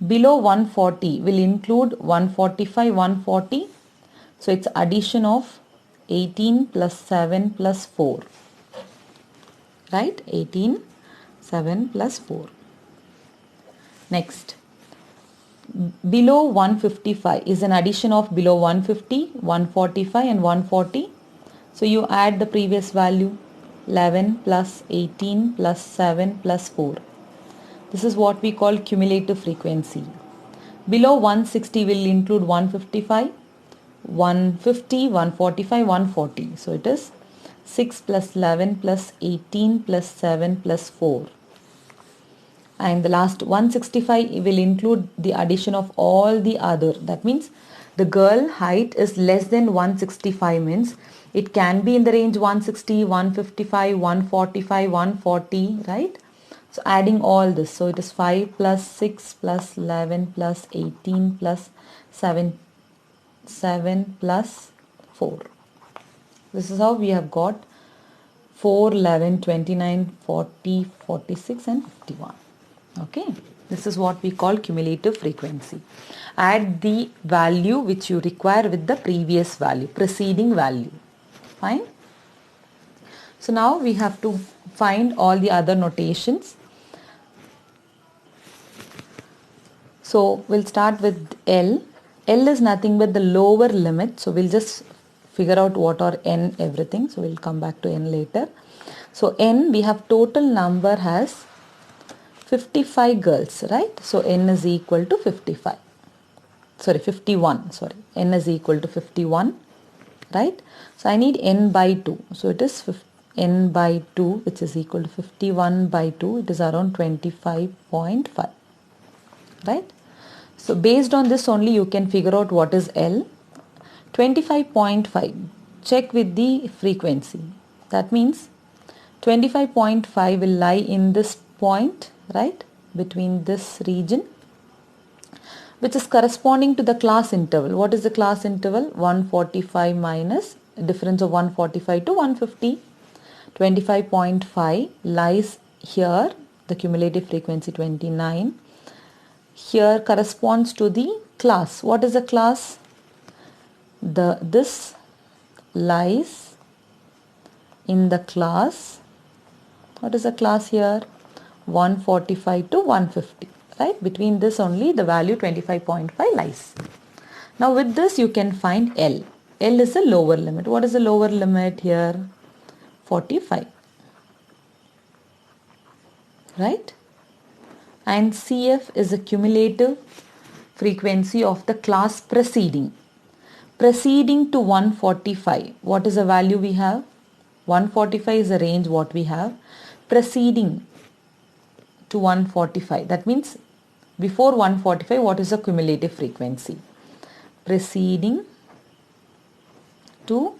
Below 140 will include 145, 140, so it's addition of 18 plus 7 plus 4, right? 18, 7 plus 4. Next, below 155 is an addition of below 150, 145 and 140. So you add the previous value, 11 plus 18 plus 7 plus 4. This is what we call cumulative frequency. Below 160 will include 155, 150, 145, 140. So it is 6 plus 11 plus 18 plus 7 plus 4. And the last 165 will include the addition of all the other. That means the girl height is less than 165 means it can be in the range 160, 155, 145, 140, right? So adding all this. So it is 5 plus 6 plus 11 plus 18 plus 7 plus 4. This is how we have got 4, 11, 29, 40, 46 and 51. Okay, this is what we call cumulative frequency. Add the value which you require with the previous value, preceding value. Fine. So now we have to find all the other notations. So we'll start with L. L is nothing but the lower limit. So we'll just figure out what are N everything. So we'll come back to N later. So N, we have total number has 55 girls, right? So N is equal to 51. N is equal to 51, right? So I need N by 2. So it is N by 2, which is equal to 51 by 2. It is around 25.5, right? So based on this only you can figure out what is L. 25.5. Check with the frequency. That means 25.5 will lie in this point, right, between this region, which is corresponding to the class interval. What is the class interval? 145 minus difference of 145 to 150. 25.5 lies here, the cumulative frequency 29. Here corresponds to the class. What is the class? This lies in the class. What is the class here? 145 to 150, right? Between this only the value 25.5 lies. Now with this you can find L. L is the lower limit. What is the lower limit here? 45, right? And CF is the cumulative frequency of the class preceding to 145. What is the value we have? 145 is the range what we have. Preceding to 145, that means before 145 what is the cumulative frequency? Preceding to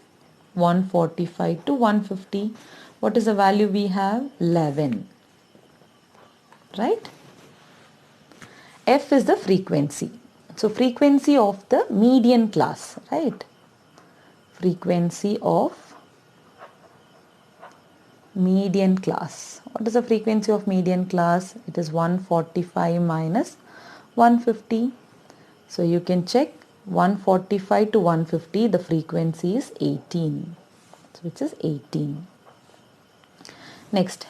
145 to 150, what is the value we have? 11, right? F is the frequency. So frequency of the median class, right? Frequency of median class. What is the frequency of median class? It is 145 minus 150. So you can check 145 to 150, the frequency is 18. So which is 18. Next,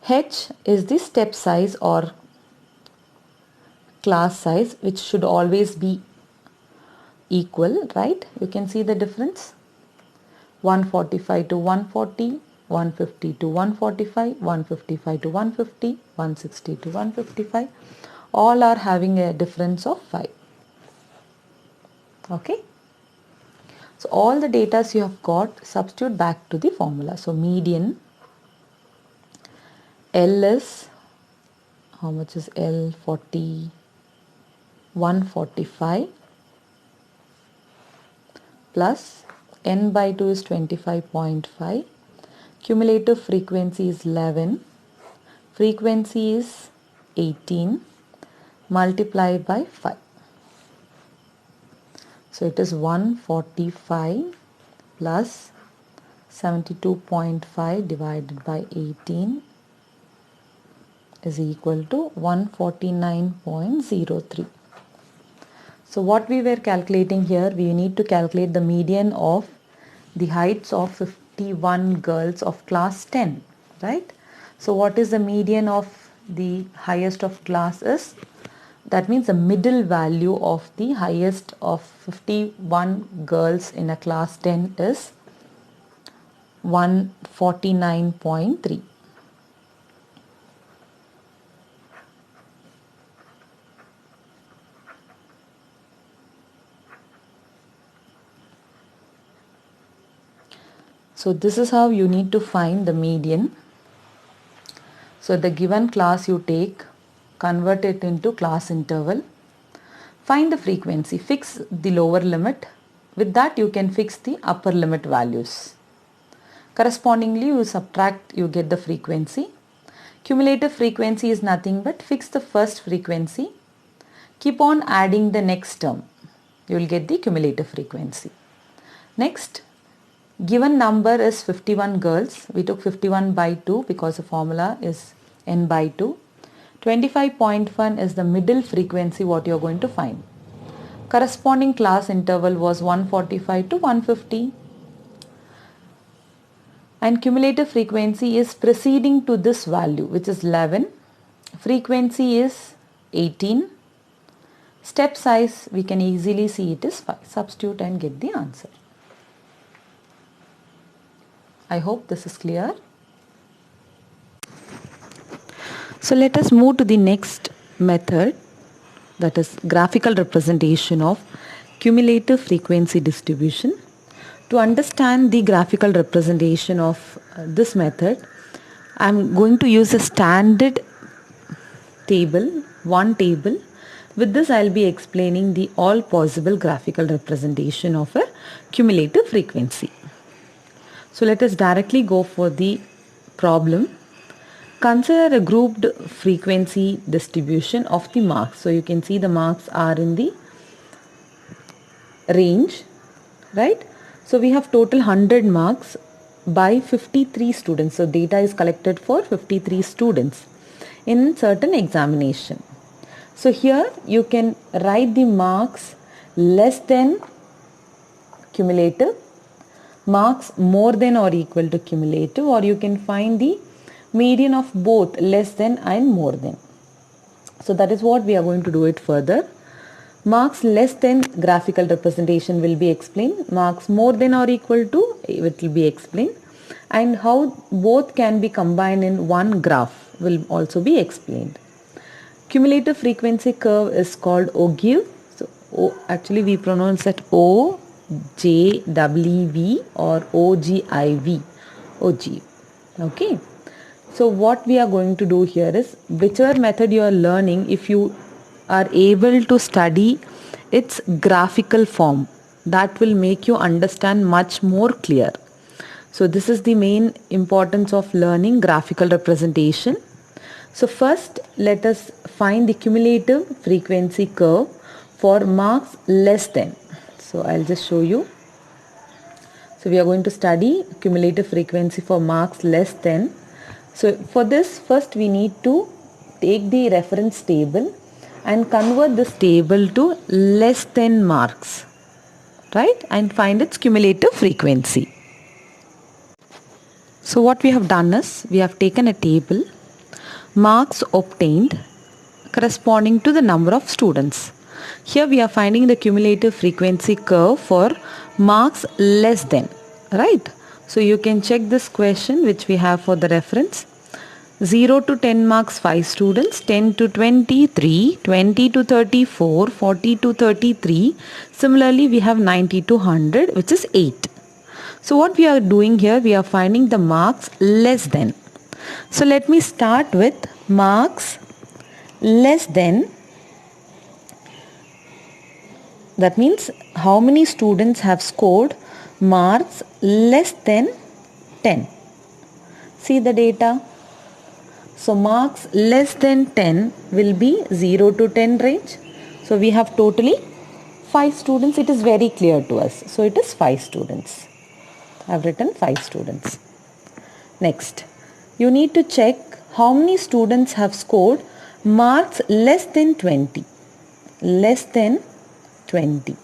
H is the step size or class size, which should always be equal, right? You can see the difference. 145 to 140, 150 to 145, 155 to 150, 160 to 155. All are having a difference of 5. Okay. So all the data you have got, substitute back to the formula. So median, L is, how much is L? 145 plus n by 2 is 25.5. Cumulative frequency is 11. Frequency is 18 multiplied by 5. So it is 145 plus 72.5 divided by 18 is equal to 149.03. So what we were calculating here, we need to calculate the median of the heights of 51 girls of class 10, right? So what is the median of the highest of class is? That means the middle value of the highest of 51 girls in a class 10 is 149.3. So this is how you need to find the median. So the given class you take, convert it into class interval, find the frequency, fix the lower limit. With that you can fix the upper limit values. Correspondingly you subtract, you get the frequency. Cumulative frequency is nothing but fix the first frequency, keep on adding the next term, you will get the cumulative frequency. Next, given number is 51 girls, we took 51 by 2 because the formula is n by 2. 25.1 is the middle frequency what you are going to find. Corresponding class interval was 145 to 150. And cumulative frequency is preceding to this value, which is 11. Frequency is 18. Step size, we can easily see it is 5. Substitute and get the answer. I hope this is clear. So let us move to the next method, that is graphical representation of cumulative frequency distribution. To understand the graphical representation of this method, I am going to use a standard table, one table. With this I will be explaining the all possible graphical representation of a cumulative frequency. So let us directly go for the problem. Consider a grouped frequency distribution of the marks. So you can see the marks are in the range, right? So we have total 100 marks by 53 students. So data is collected for 53 students in certain examination. So here you can write the marks less than cumulative, marks more than or equal to cumulative, or you can find the median of both less than and more than. So that is what we are going to do it further. Marks less than graphical representation will be explained. Marks more than or equal to, it will be explained. And how both can be combined in one graph will also be explained. Cumulative frequency curve is called OGIV. So actually we pronounce it OJWV or OGIV. OGIV. Okay. So what we are going to do here is, whichever method you are learning, if you are able to study its graphical form, that will make you understand much more clear. So this is the main importance of learning graphical representation. So first let us find the cumulative frequency curve for marks less than. So I'll just show you. So we are going to study cumulative frequency for marks less than. So for this, first we need to take the reference table and convert this table to less than marks, right? And find its cumulative frequency. So what we have done is, we have taken a table, marks obtained corresponding to the number of students. Here we are finding the cumulative frequency curve for marks less than, right? So you can check this question which we have for the reference. 0 to 10 marks 5 students, 10 to 23, 20 to 34, 40 to 33. Similarly we have 90 to 100, which is 8. So what we are doing here, we are finding the marks less than. So let me start with marks less than. That means how many students have scored marks less than 10. See the data. So marks less than 10 will be 0 to 10 range. So we have totally 5 students. It is very clear to us. So it is 5 students. I have written 5 students. Next, you need to check how many students have scored marks less than 20. Less than 20.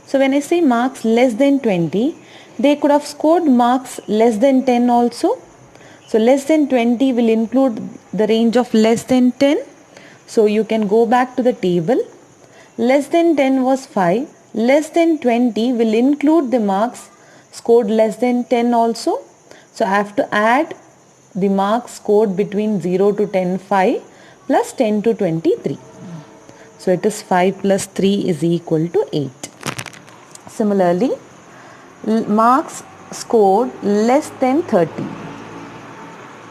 So when I say marks less than 20, they could have scored marks less than 10 also. So less than 20 will include the range of less than 10. So you can go back to the table. Less than 10 was 5. Less than 20 will include the marks scored less than 10 also. So I have to add the marks scored between 0 to 10, 5 plus 10 to 23. So it is 5 plus 3 is equal to 8. Similarly, marks scored less than 30.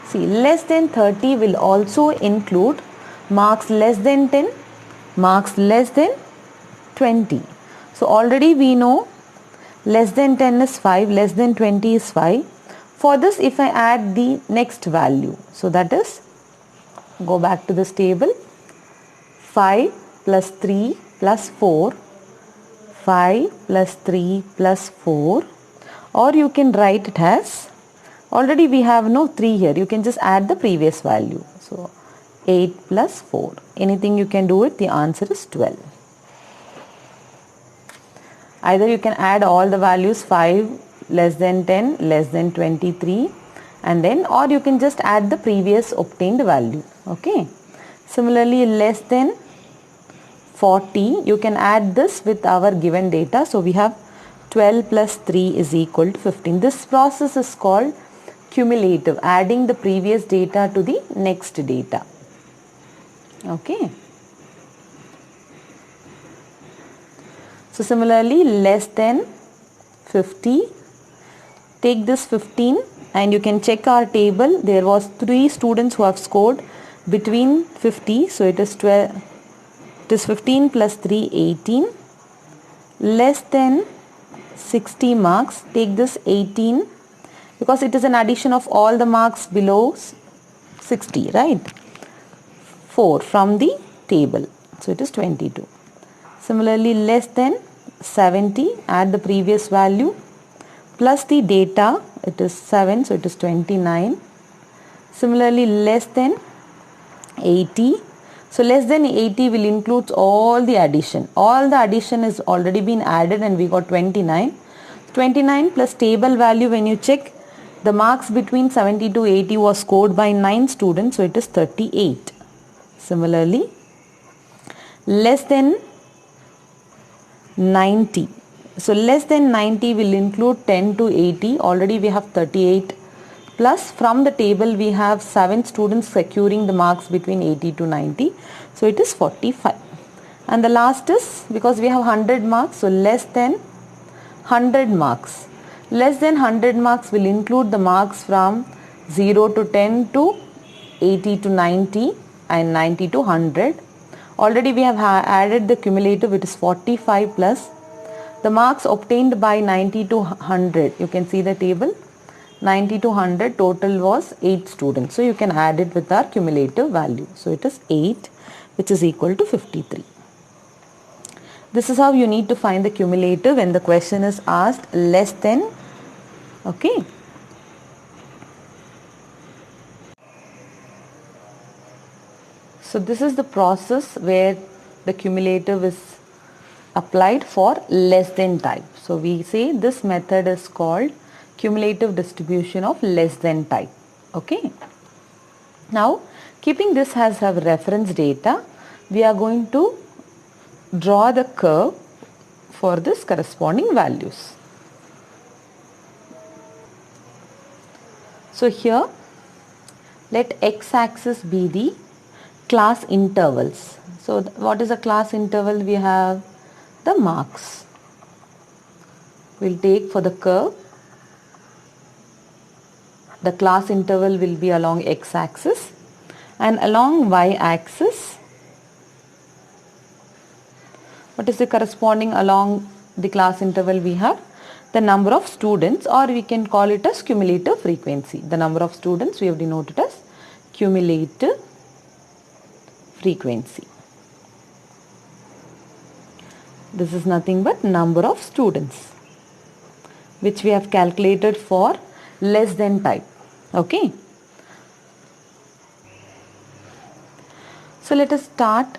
See, less than 30 will also include marks less than 10, marks less than 20. So already we know less than 10 is 5, less than 20 is 5. For this, if I add the next value, so that is, go back to this table, 5 plus 3 plus 4, 5 plus 3 plus 4, or you can write it as, already we have no 3 here, you can just add the previous value. So 8 plus 4, anything you can do it, the answer is 12. Either you can add all the values 5 less than 10 less than 23 and then, or you can just add the previous obtained value. Okay. Similarly, less than 40, you can add this with our given data. So we have 12 plus 3 is equal to 15. This process is called cumulative, adding the previous data to the next data. Okay. So similarly, less than 50, take this 15 and you can check our table. There was 3 students who have scored between 50. So it is 12. It is 15 plus 3, 18. Less than 60 marks, take this 18 because it is an addition of all the marks below 60, right? 4 from the table. So it is 22. Similarly, less than 70, add the previous value plus the data, it is 7, so it is 29. Similarly, less than 80. So less than 80 will include all the addition. All the addition is already been added and we got 29. 29 plus table value, when you check, The marks between 70 to 80 was scored by 9 students, so it is 38. Similarly, less than 90. So less than 90 will include 10 to 80. Already we have 38. Plus from the table we have 7 students securing the marks between 80 to 90. So it is 45. And the last is, because we have 100 marks, so less than 100 marks. Less than 100 marks will include the marks from 0 to 10 to 80 to 90 and 90 to 100. Already we have added the cumulative, it is 45 plus the marks obtained by 90 to 100. You can see the table. 90 to 100 total was 8 students. So you can add it with our cumulative value. So it is 8, which is equal to 53. This is how you need to find the cumulative when the question is asked less than. Okay. So this is the process where the cumulative is applied for less than type. So we say this method is called cumulative distribution of less than type. Okay. Now, keeping this as our reference data, we are going to draw the curve for this corresponding values. So here, let x-axis be the class intervals. So what is a class interval? We have the marks. We'll take for the curve. The class interval will be along x-axis, and along y-axis, what is the corresponding along the class interval? We have the number of students, or we can call it as cumulative frequency. The number of students we have denoted as cumulative frequency. This is nothing but number of students which we have calculated for less than type. Okay. So let us start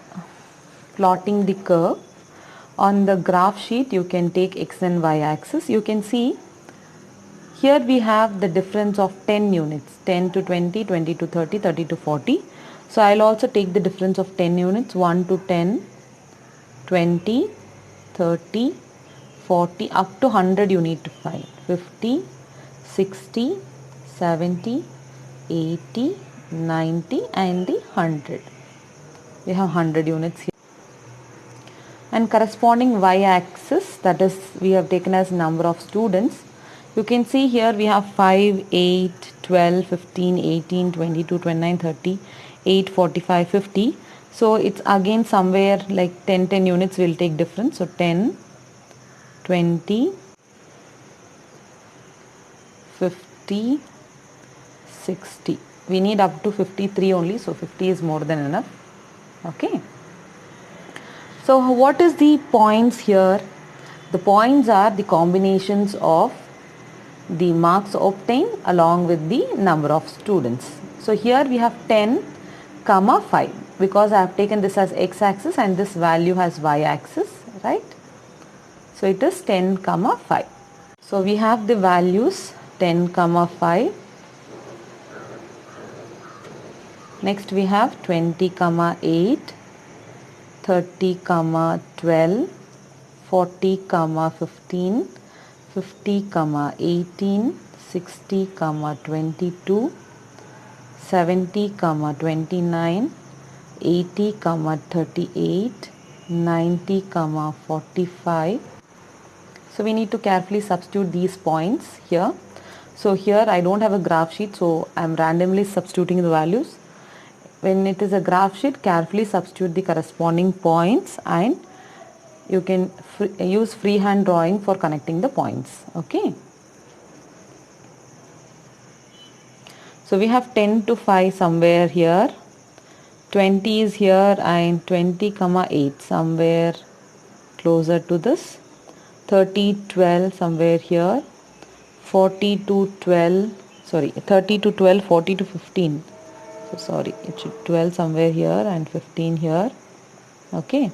plotting the curve. On the graph sheet, you can take x and y axis. You can see here we have the difference of 10 units, 10 to 20, 20 to 30, 30 to 40. So I'll also take the difference of 10 units, 1 to 10, 20, 30, 40, up to 100 you need to find. 50, 60, 70, 80, 90 and the 100. We have 100 units here. And corresponding y-axis, that is we have taken as number of students. You can see here we have 5, 8, 12, 15, 18, 22, 29, 30, 8, 45, 50. So it's again somewhere like 10 units will take difference. So 10, 20, 50, 60. We need up to 53 only. So 50 is more than enough. Okay. So what is the points here? The points are the combinations of the marks obtained along with the number of students. So here we have 10, 5, because I have taken this as x-axis and this value has y-axis, right? So it is 10, 5. So we have the values 10, 5. Next we have 20, 8. 30, 12, 40, 15, 50, 18, 60, 22, 70, 29, 80, 38, 90, 45. So we need to carefully substitute these points here. So here I don't have a graph sheet, so I am randomly substituting the values. When it is a graph sheet, carefully substitute the corresponding points and you can use freehand drawing for connecting the points. Okay. So we have 10 to 5 somewhere here, 20 is here and 20, 8 somewhere closer to this, 30, 12 somewhere here, 40 to 12, 30 to 12, 40 to 15. So sorry, it should 12 somewhere here and 15 here. Okay.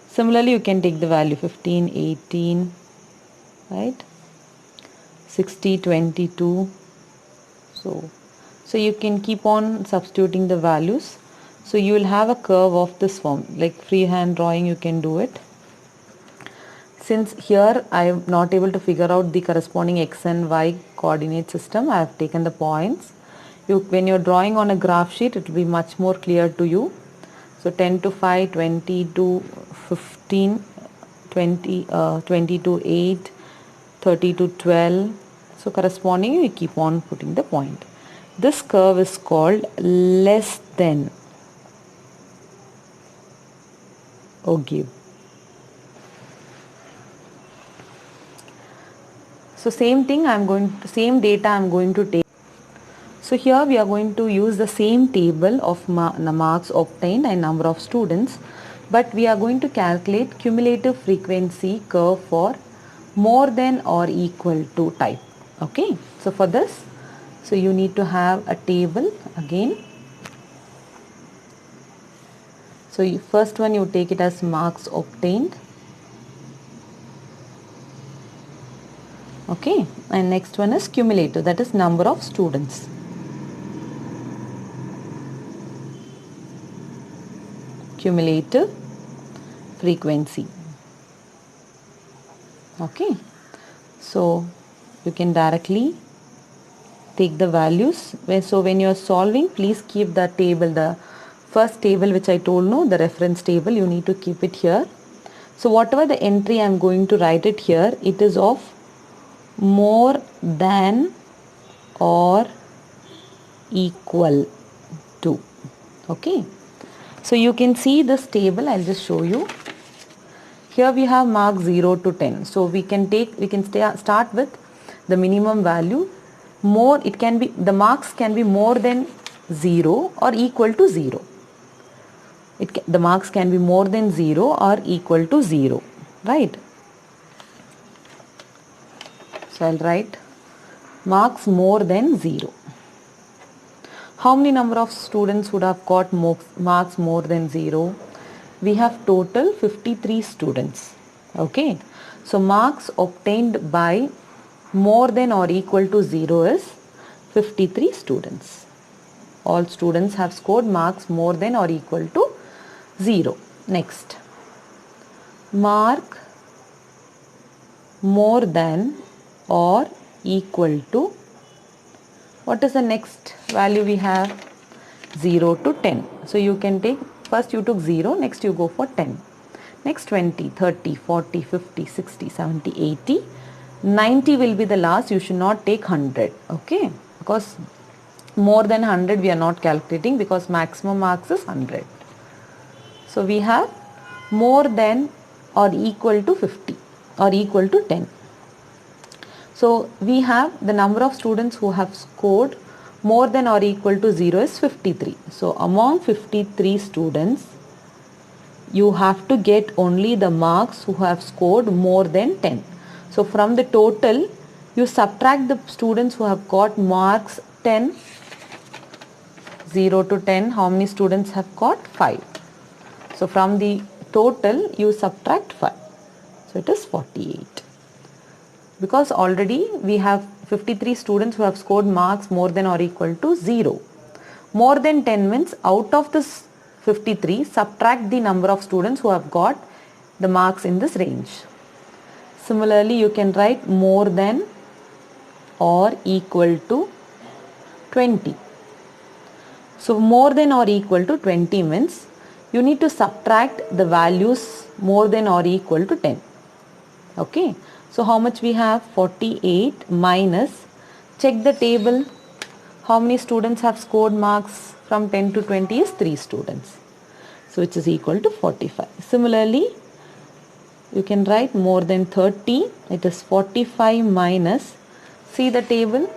Similarly, you can take the value 15, 18, right? 60, 22, So you can keep on substituting the values. So you will have a curve of this form, like freehand drawing you can do it. Since here I am not able to figure out the corresponding x and y coordinate system, I have taken the points. When you are drawing on a graph sheet, it will be much more clear to you. So 10 to 5, 20 to 15, 20 to 8, 30 to 12. So corresponding, you keep on putting the point. This curve is called less than or give. So same thing same data I am going to take. So here we are going to use the same table of marks obtained and number of students, but we are going to calculate cumulative frequency curve for more than or equal to type. Okay, so for this, so you need to have a table again. So first one you take it as marks obtained. Okay, and next one is cumulative, that is number of students. Cumulative frequency. Okay, so you can directly take the values. So when you are solving, please keep the table, the first table which I told, no, the reference table, you need to keep it here. So whatever the entry I am going to write it here, it is of more than or equal to. Okay, so you can see this table, I'll just show you. Here we have mark 0 to 10. So we can start with the minimum value. The marks can be more than 0 or equal to 0. The marks can be more than 0 or equal to 0, right? So I'll write marks more than 0. How many number of students would have got marks more than 0? We have total 53 students. Okay, so marks obtained by more than or equal to 0 is 53 students. All students have scored marks more than or equal to 0. Next, mark more than or equal to, what is the next value we have? 0 to 10. So you can take, first you took 0, next you go for 10. Next 20, 30, 40, 50, 60, 70, 80, 90 will be the last. You should not take 100. Okay, because more than 100 we are not calculating because maximum marks is 100. So we have more than or equal to 50 or equal to 10. So we have the number of students who have scored more than or equal to 0 is 53. So among 53 students, you have to get only the marks who have scored more than 10. So from the total, you subtract the students who have got marks 10, 0 to 10, how many students have got? 5. So from the total, you subtract 5. So it is 48. Because already we have 53 students who have scored marks more than or equal to 0. More than 10 means out of this 53, subtract the number of students who have got the marks in this range. Similarly, you can write more than or equal to 20. So more than or equal to 20 means you need to subtract the values more than or equal to 10. Okay. So how much we have? 48 minus, check the table, how many students have scored marks from 10 to 20 is 3 students. So which is equal to 45. Similarly, you can write more than 30, it is 45 minus, see the table,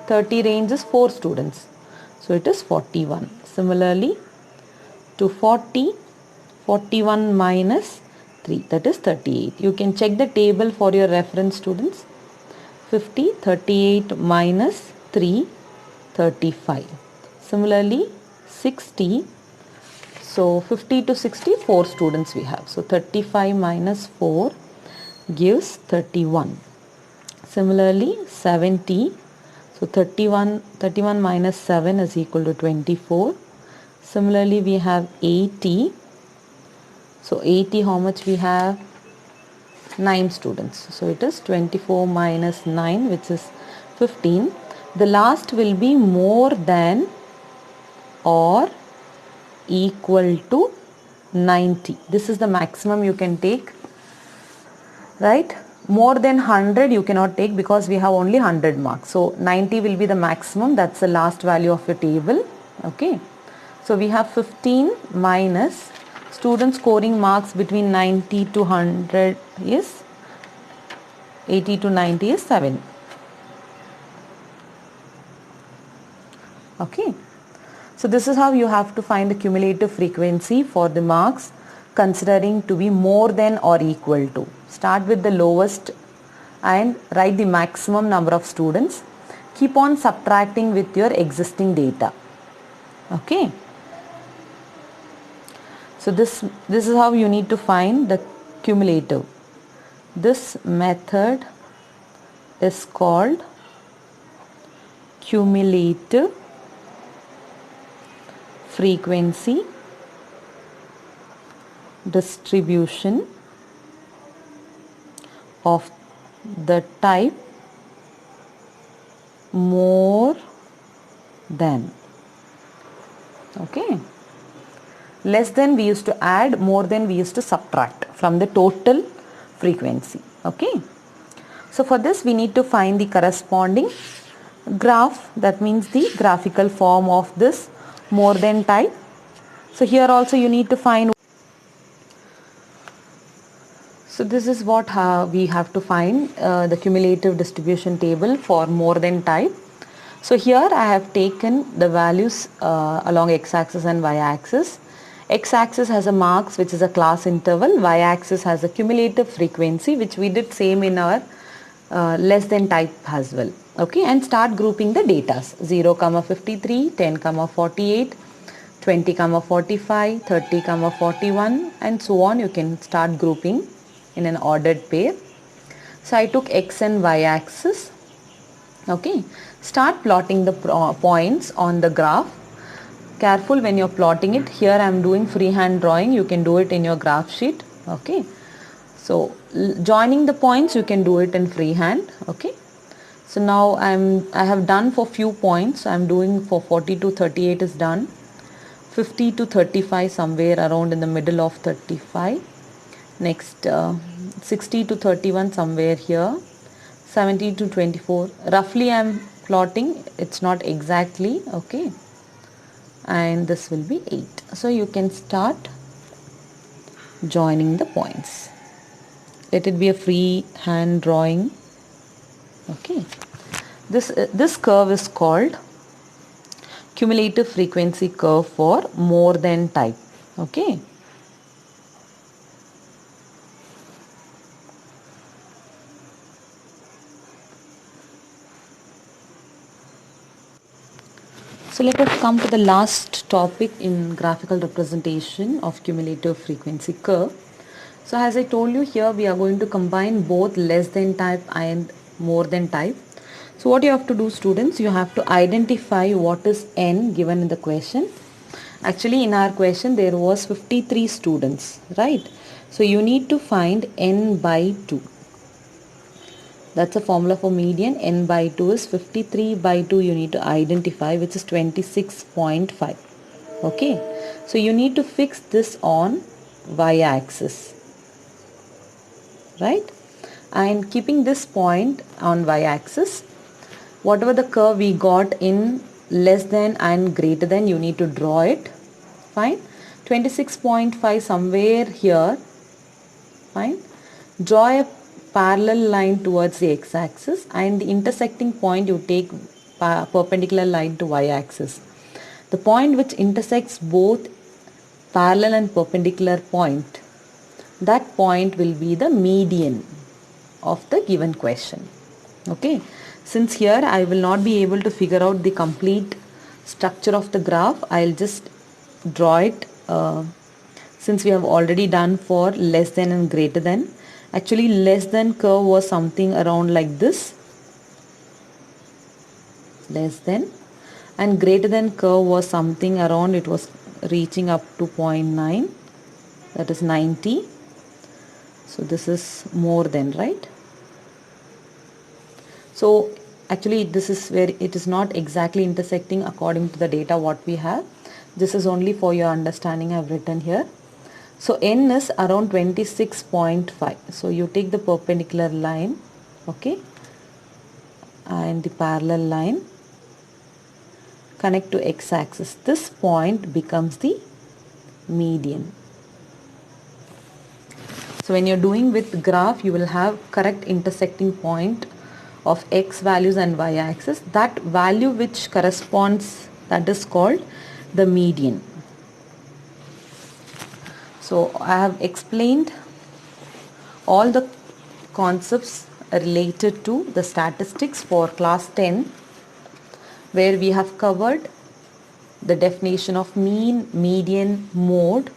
30 range is 4 students. So it is 41. Similarly, to 40, 41 minus 3, that is 38. You can check the table for your reference, students. 50, 38 minus 3, 35. Similarly, 60, so 50 to 60, 4 students we have. So 35 minus 4 gives 31. Similarly, 70 So 31 minus 7 is equal to 24. Similarly, we have 80. So 80, how much we have? 9 students. So it is 24 minus 9, which is 15. The last will be more than or equal to 90. This is the maximum you can take, right? More than 100 you cannot take because we have only 100 marks. So 90 will be the maximum. That's the last value of your table. Okay. So we have 15 minus student scoring marks between 90 to 100 is 80 to 90 is 7. Okay. So this is how you have to find the cumulative frequency for the marks considering to be more than or equal to. Start with the lowest and write the maximum number of students. Keep on subtracting with your existing data. Okay. So this is how you need to find the cumulative. This method is called cumulative frequency distribution of the type more than. Okay. Less than we used to add, more than we used to subtract from the total frequency. Okay. So for this we need to find the corresponding graph, that means the graphical form of this more than type. So here also you need to find. So this is what we have to find the cumulative distribution table for more than type. So here I have taken the values along x-axis and y-axis. X-axis has a marks, which is a class interval. Y-axis has a cumulative frequency, which we did same in our less than type as well. Okay, and start grouping the datas. 0, 53, 10, 48, 20, 45, 30, 41, and so on. You can start grouping in an ordered pair. So I took x and y axis. Okay, start plotting the points on the graph. Careful when you're plotting it. Here I am doing freehand drawing. You can do it in your graph sheet. Okay, so joining the points you can do it in freehand. Okay, so now I have done for few points. I'm doing for 40 to 38 is done. 50 to 35 somewhere around in the middle of 35. Next 60 to 31 somewhere here. 70 to 24. Roughly I am plotting. It's not exactly. Okay. And this will be 8. So you can start joining the points. Let it be a free hand drawing. Okay. This curve is called cumulative frequency curve for more than type. Okay. So let us come to the last topic in graphical representation of cumulative frequency curve. So as I told you, here we are going to combine both less than type and more than type. So what you have to do, students, you have to identify what is n given in the question. Actually in our question there was 53 students, right? So you need to find n by 2. That's a formula for median. N by 2 is 53 by 2 you need to identify, which is 26.5. Okay. So you need to fix this on y-axis. Right. And keeping this point on y-axis, whatever the curve we got in less than and greater than, you need to draw it. Fine. 26.5 somewhere here. Fine. Draw a parallel line towards the x-axis, and the intersecting point you take perpendicular line to y-axis. The point which intersects both parallel and perpendicular point, that point will be the median of the given question. Okay. Since here I will not be able to figure out the complete structure of the graph, I'll just draw it since we have already done for less than and greater than. Actually less than curve was something around like this. less than, and greater than curve was something around, it was reaching up to 0.9, that is 90. So this is more than, right? So actually this is where it is not exactly intersecting according to the data what we have. This is only for your understanding, I have written here. So n is around 26.5. So you take the perpendicular line, okay, and the parallel line, connect to x-axis. This point becomes the median. So when you're doing with graph, you will have correct intersecting point of x values and y axis. That value which corresponds, that is called the median. So I have explained all the concepts related to the statistics for class 10, where we have covered the definition of mean, median, mode.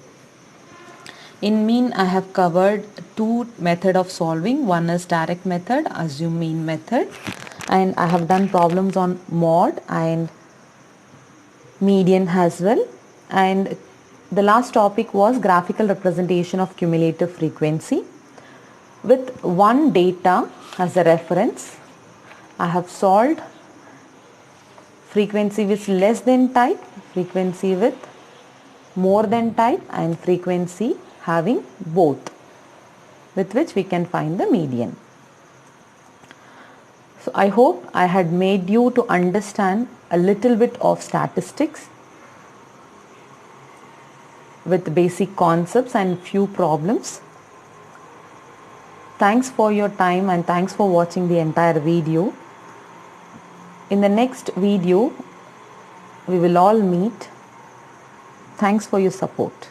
In mean, I have covered two method of solving. One is direct method, assume mean method, and I have done problems on mode and median as well. And the last topic was graphical representation of cumulative frequency. With one data as a reference, I have solved frequency with less than type, frequency with more than type, and frequency having both, with which we can find the median. So I hope I had made you to understand a little bit of statistics with basic concepts and few problems. Thanks for your time and thanks for watching the entire video. In the next video, we will all meet. Thanks for your support.